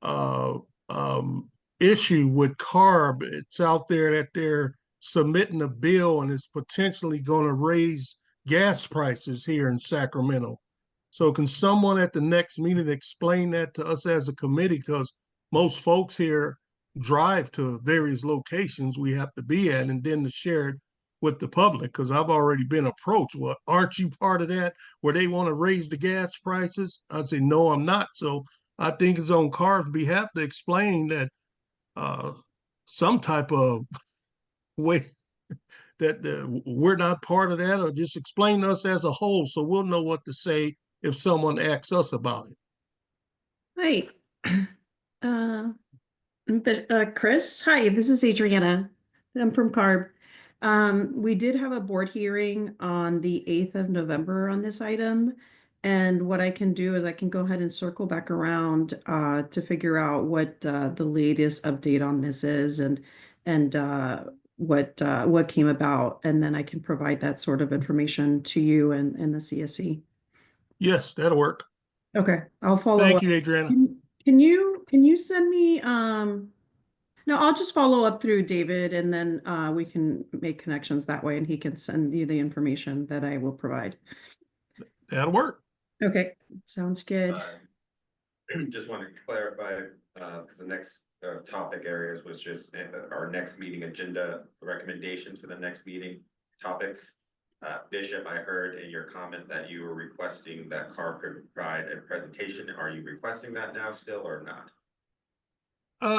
uh, um, issue with CARB. It's out there that they're submitting a bill and it's potentially going to raise gas prices here in Sacramento. So can someone at the next meeting explain that to us as a committee? Because most folks here drive to various locations we have to be at, and then to share it with the public, because I've already been approached. Well, aren't you part of that where they want to raise the gas prices? I say, no, I'm not. So I think it's on CARB's behalf to explain that some type of way that we're not part of that, or just explain to us as a whole so we'll know what to say if someone asks us about it. Hi, Chris. Hi, this is Adriana. I'm from CARB. We did have a board hearing on the 8th of November on this item. And what I can do is I can go ahead and circle back around to figure out what the latest update on this is, and what came about, and then I can provide that sort of information to you and the CSC. Yes, that'll work. Okay, I'll follow Thank up. you, Adriana. Can you send me no, I'll just follow up through David, and then we can make connections that way, and he can send you the information that I will provide. That'll work. Okay, sounds good. Just want to clarify, because the next topic areas was just our next meeting agenda recommendations for the next meeting topics. Bishop, I heard in your comment that you were requesting that CARB could provide a presentation. Are you requesting that now still or not?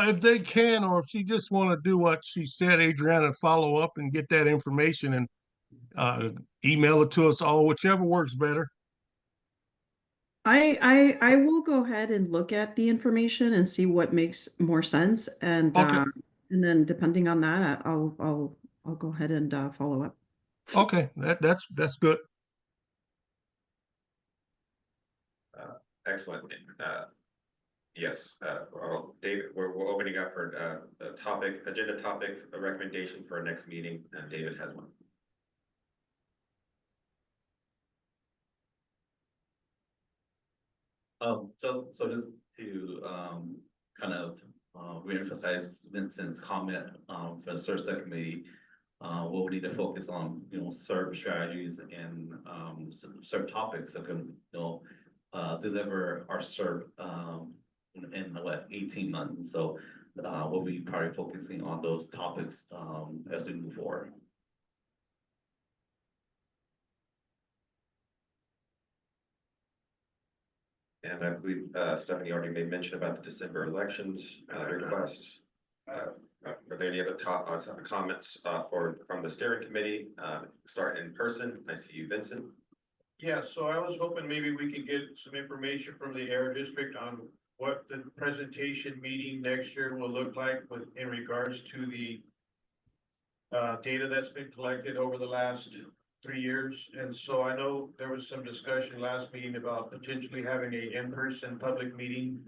If they can, or if she just want to do what she said, Adriana, follow up and get that information and email it to us all, whichever works better. I will go ahead and look at the information and see what makes more sense, and then depending on that, I'll go ahead and follow up. Okay, that's good. Excellent. Yes, David, we're opening up for agenda topic, a recommendation for our next meeting, and David has one. So just to kind of reemphasize Vincent's comment for the CERB subcommittee, we'll need to focus on CERB strategies and CERB topics that can deliver our CERB in 18 months. So we'll be probably focusing on those topics as we move forward. And I believe Stephanie already made mention about the December elections request. Are there any other comments from the steering committee? Start in person. I see you, Vincent. Yeah, so I was hoping maybe we could get some information from the Air District on what the presentation meeting next year will look like in regards to the data that's been collected over the last 3 years. And so I know there was some discussion last meeting about potentially having a in-person public meeting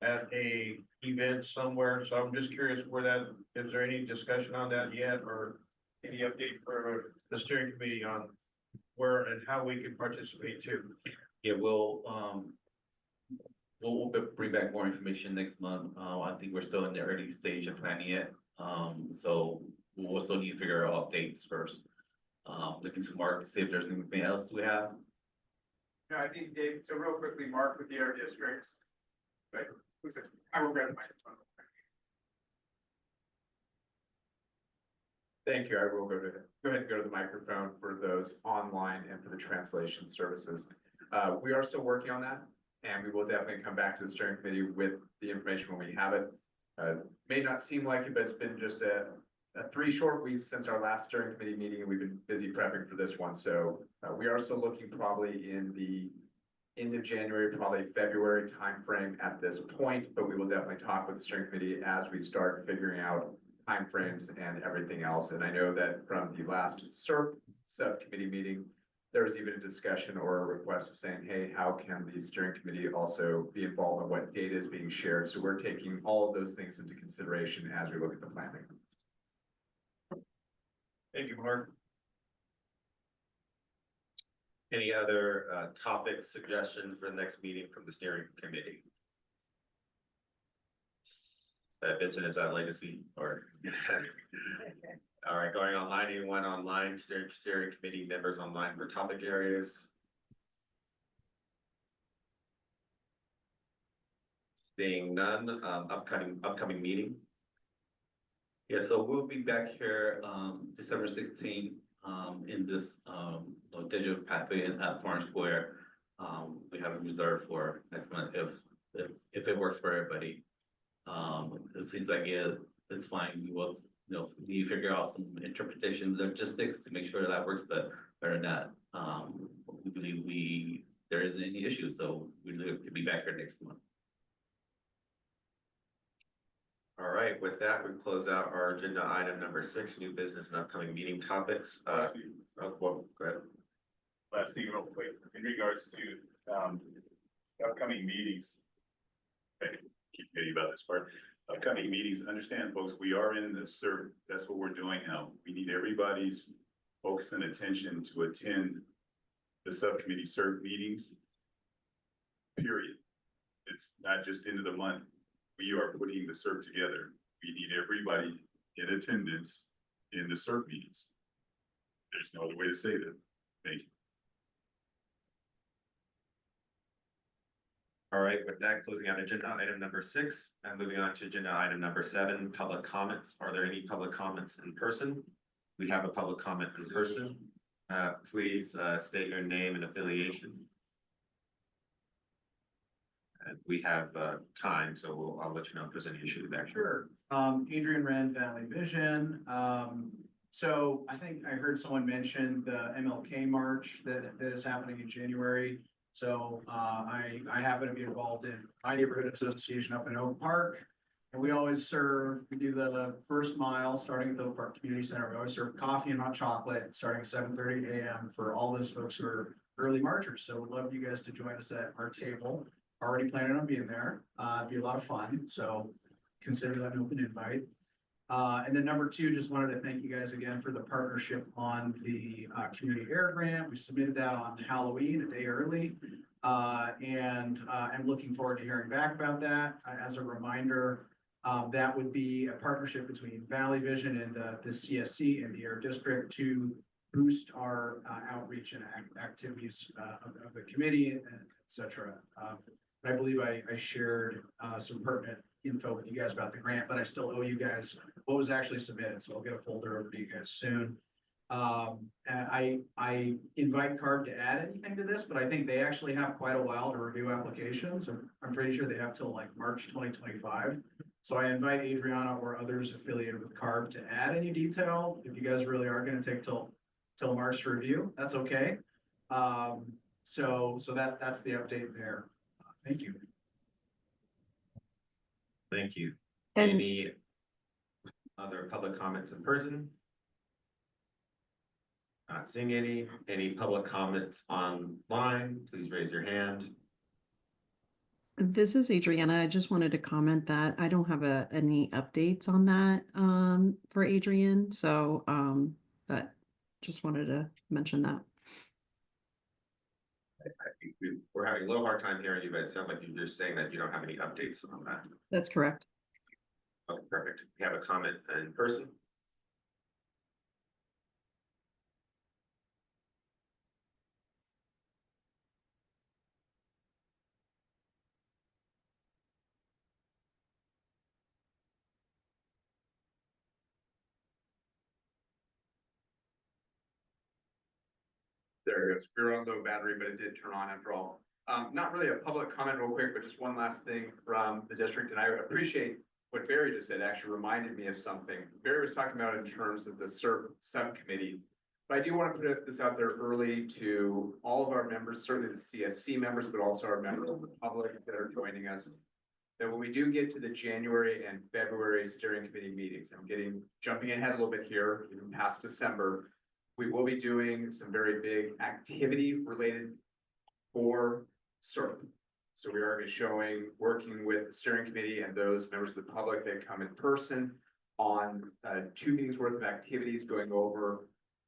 at a event somewhere. So I'm just curious is there any discussion on that yet, or any update for the steering committee on where and how we can participate too? Yeah, we'll bring back more information next month. I think we're still in the early stage of planning it. So we'll still need to figure out updates first. Looking to Mark to see if there's anything else we have. No, I think Dave, so real quickly, Mark with the Air District. But I will grab the microphone. Thank you. I will go ahead and go to the microphone for those online and for the translation services. We are still working on that, and we will definitely come back to the steering committee with the information when we have it. May not seem like it, but it's been just a 3 short weeks since our last steering committee meeting, and we've been busy prepping for this one. So we are still looking probably in the end of January, probably February timeframe at this point, but we will definitely talk with the steering committee as we start figuring out timeframes and everything else. And I know that from the last CERB subcommittee meeting, there was even a discussion or a request of saying, hey, how can the steering committee also be involved in what data is being shared? So we're taking all of those things into consideration as we look at the planning. Thank you, Mark. Any other topic suggestions for the next meeting from the steering committee? Vincent, is that legacy or? All right, going online, anyone online, steering committee members online for topic areas? Seeing none, upcoming meeting. Yeah, so we'll be back here, December 16th, in this, digital pathway at Farm Square. We have it reserved for next month if it works for everybody. It seems like it's fine. We will, we figure out some interpretations, logistics to make sure that works, but better than that, we believe there isn't any issue, so we look to be back here next month. All right, with that, we close out our agenda item number 6, new business and upcoming meeting topics. Go ahead. Last thing real quick, in regards to upcoming meetings. I keep forgetting about this part. Upcoming meetings, understand folks, we are in the CERB, that's what we're doing now. We need everybody's focus and attention to attend the subcommittee CERB meetings. Period. It's not just end of the month. We are putting the CERB together. We need everybody in attendance in the CERB meetings. There's no other way to say that. Thank you. All right, with that, closing out agenda item number 6 and moving on to agenda item number 7, public comments. Are there any public comments in person? We have a public comment in person. Please state your name and affiliation. And we have time, so I'll let you know if there's any issue there. Sure. Adrian Wren, Valley Vision. So I think I heard someone mention the MLK March that is happening in January. So I happen to be involved in my neighborhood association up in Oak Park. And we always serve, we do the first mile, starting at the Oak Park Community Center. We always serve coffee and hot chocolate starting at 7:30 a.m. for all those folks who are early marchers. So we'd love you guys to join us at our table. Already planning on being there. It'd be a lot of fun. So consider that an open invite. And then number 2, just wanted to thank you guys again for the partnership on the community air grant. We submitted that on Halloween, a day early. And I'm looking forward to hearing back about that. As a reminder, that would be a partnership between Valley Vision and the CSC and the Air District to boost our outreach and activities of the committee, et cetera. I believe I shared some pertinent info with you guys about the grant, but I still owe you guys what was actually submitted, so I'll get a folder over to you guys soon. And I invite CARB to add anything to this, but I think they actually have quite a while to review applications. I'm pretty sure they have till like March 2025. So I invite Adriana or others affiliated with CARB to add any detail. If you guys really are going to take till March to review, that's okay. So that's the update there. Thank you. Thank you. And- Any other public comments in person? Not seeing any public comments online, please raise your hand. This is Adriana. I just wanted to comment that I don't have any updates on that for Adrian. So, but just wanted to mention that. I think we're having a little hard time hearing you, but it sounds like you're just saying that you don't have any updates on that. That's correct. Okay, perfect. We have a comment in person. There it goes. We were on low battery, but it did turn on after all. Not really a public comment real quick, but just one last thing from the district. And I appreciate what Barry just said, actually reminded me of something. Barry was talking about in terms of the CERB subcommittee. But I do want to put this out there early to all of our members, certainly the CSC members, but also our members of the public that are joining us. That when we do get to the January and February steering committee meetings, I'm jumping ahead a little bit here, even past December. We will be doing some very big activity related for CERP. So we are gonna be showing, working with the steering committee and those members of the public that come in person on 2 meetings worth of activities, going over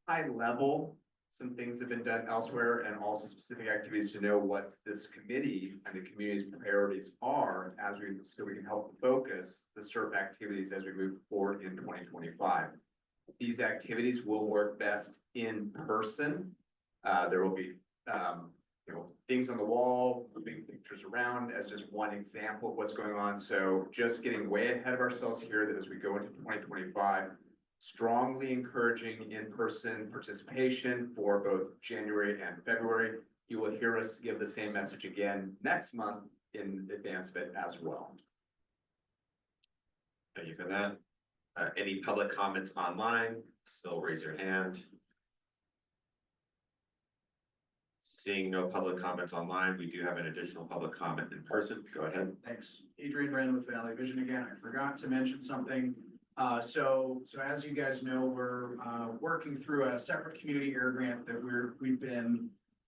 high level, some things have been done elsewhere, and also specific activities to know what this committee and the community's priorities are so we can help focus the CERP activities as we move forward in 2025. These activities will work best in person. There will be, things on the wall, moving pictures around as just one example of what's going on. So just getting way ahead of ourselves here, that as we go into 2025, strongly encouraging in-person participation for both January and February. You will hear us give the same message again next month in advance of it as well. Thank you for that. Any public comments online? Still raise your hand. Seeing no public comments online, we do have an additional public comment in person. Go ahead. Thanks. Adrian Brandon with Valley Vision again. I forgot to mention something. So as you guys know, we're working through a separate community air grant that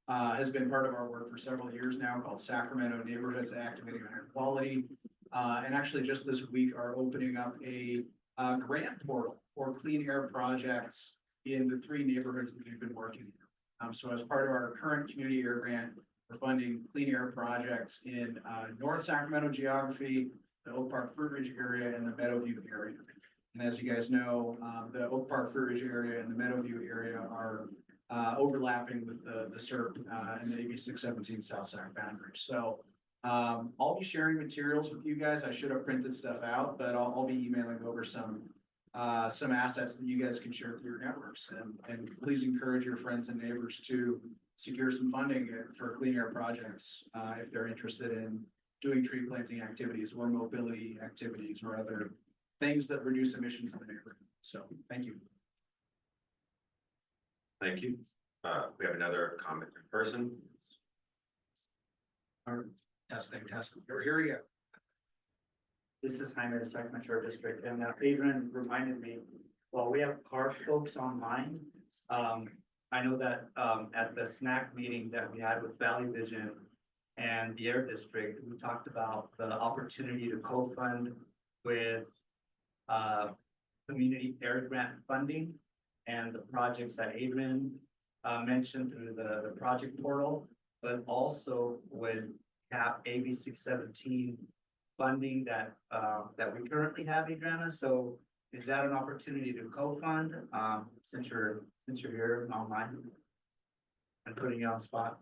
has been part of our work for several years now, called Sacramento Neighborhoods Activating Air Quality. And actually just this week are opening up a grant portal for clean air projects in the 3 neighborhoods that we've been working in. So as part of our current community air grant, we're funding clean air projects in North Sacramento geography, the Oak Park Fruit Ridge area, and the Meadowview area. And as you guys know, the Oak Park Fruit Ridge area and the Meadowview area are overlapping with the CERP and the AB 617 South Sac boundary. So I'll be sharing materials with you guys. I should have printed stuff out, but I'll be emailing over some assets that you guys can share with your networks. And please encourage your friends and neighbors to secure some funding for clean air projects if they're interested in doing tree planting activities or mobility activities or other things that reduce emissions in the neighborhood. So thank you. Thank you. We have another comment in person. Testing. Here we go. This is Jaime, the Sacramento District, and Adrian reminded me, well, we have CARB folks online. I know that at the SNAC meeting that we had with Valley Vision and the Air District, we talked about the opportunity to co-fund with community air grant funding and the projects that Adrian mentioned through the project portal, but also with cap AB 617 funding that we currently have, Adriana. So is that an opportunity to co-fund since you're here online and putting you on the spot?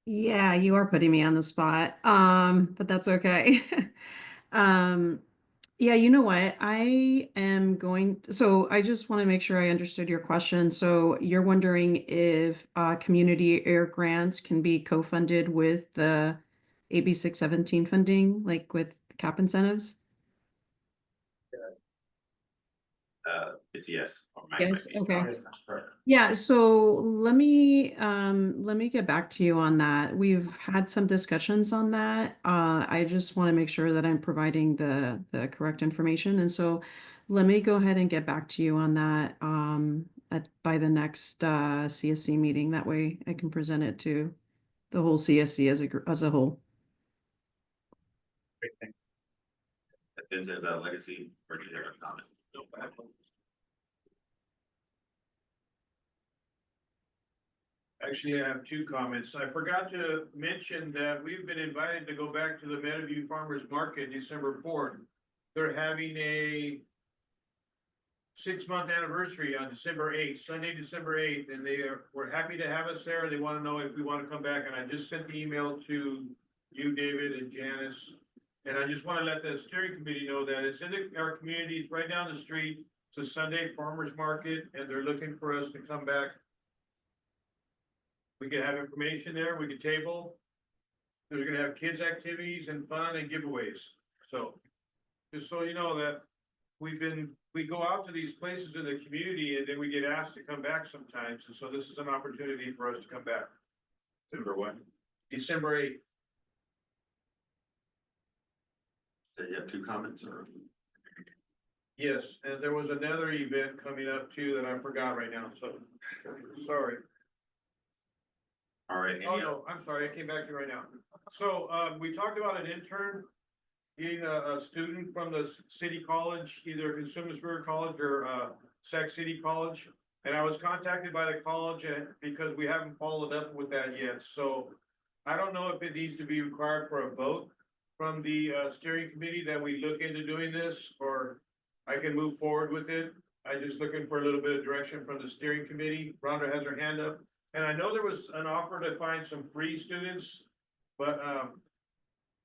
Yeah, you are putting me on the spot. But that's okay. Yeah, you know what? I just want to make sure I understood your question. So you're wondering if community air grants can be co-funded with the AB 617 funding, like with cap incentives? It's yes. Yes, okay. Yeah, so let me get back to you on that. We've had some discussions on that. I just want to make sure that I'm providing the correct information. And so let me go ahead and get back to you on that by the next CSC meeting. That way I can present it to the whole CSC as a whole. Great, thanks. Vincent, legacy, or do you have a comment? No, Actually, I have 2 comments. I forgot to mention that we've been invited to go back to the Meadowview Farmers Market December 4th. They're having a 6-month anniversary on December 8th, Sunday, December 8th, and we're happy to have us there. They want to know if we want to come back, and I just sent the email to you, David, and Janice. And I just want to let the steering committee know that it's in our communities right down the street. It's a Sunday farmers market, and they're looking for us to come back. We could have information there, we could table. We're gonna have kids' activities and fun and giveaways. So, just so you know that we go out to these places in the community and then we get asked to come back sometimes. And so this is an opportunity for us to come back. December what? December 8th. Do you have 2 comments or? Yes, and there was another event coming up too that I forgot right now, so, sorry. All right, Oh, no, I'm sorry, I came back to you right now. So, we talked about an intern, being a student from the city college, either Consumers River College or, Sac City College. And I was contacted by the college and because we haven't followed up with that yet, so I don't know if it needs to be required for a vote from the, steering committee that we look into doing this, or I can move forward with it. I'm just looking for a little bit of direction from the steering committee. Rhonda has her hand up. And I know there was an offer to find some free students, but,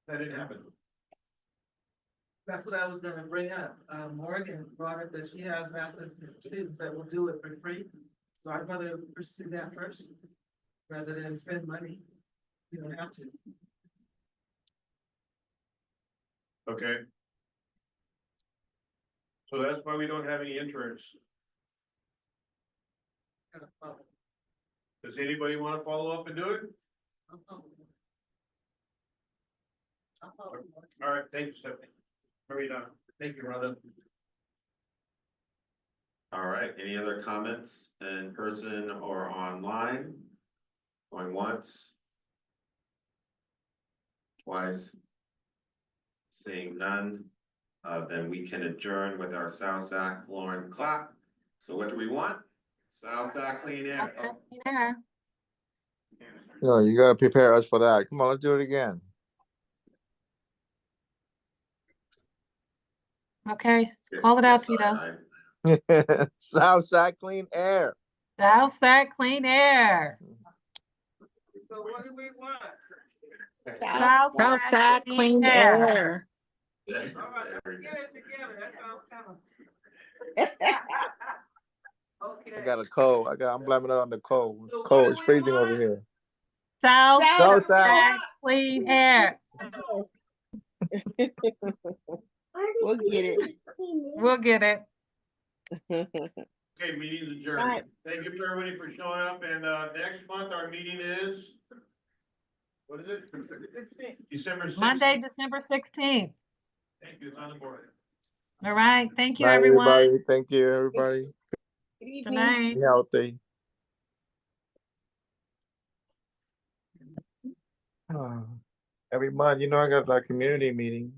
that didn't happen. That's what I was gonna bring up. Morgan brought up that she has access to students that will do it for free. So I'd rather pursue that first, rather than spend money. You don't have to. Okay. So that's why we don't have any interns. Does anybody want to follow up and do it? All right, thank you, Stephanie. Hurry down. Thank you, Rhonda. All right, any other comments in person or online? Going once? Twice? Seeing none, then we can adjourn with our South Sac Lauren clap. So what do we want? South Sac clean air. Oh, Yeah. No, you gotta prepare us for that. Come on, let's do it again. Okay, call it out, Tito. Southside clean air. South Sac Clean Air. So what do we want? South Sac Clean Air. All right, let's get it together. That sounds kind of. Okay. I got a cold. I'm blaming it on the cold. It's cold. It's freezing over here. South South Sac Clean Air. We'll get it. We'll get it. Okay, meeting's adjourned. Thank you for everybody for showing up, and, next month our meeting is, what is it? December 16th. Monday, December 16th. Thank you, it's on the board. All right. Thank you, Bye, everyone. everybody. Thank you, everybody. Good night. Be healthy. Every month, I got that community meeting.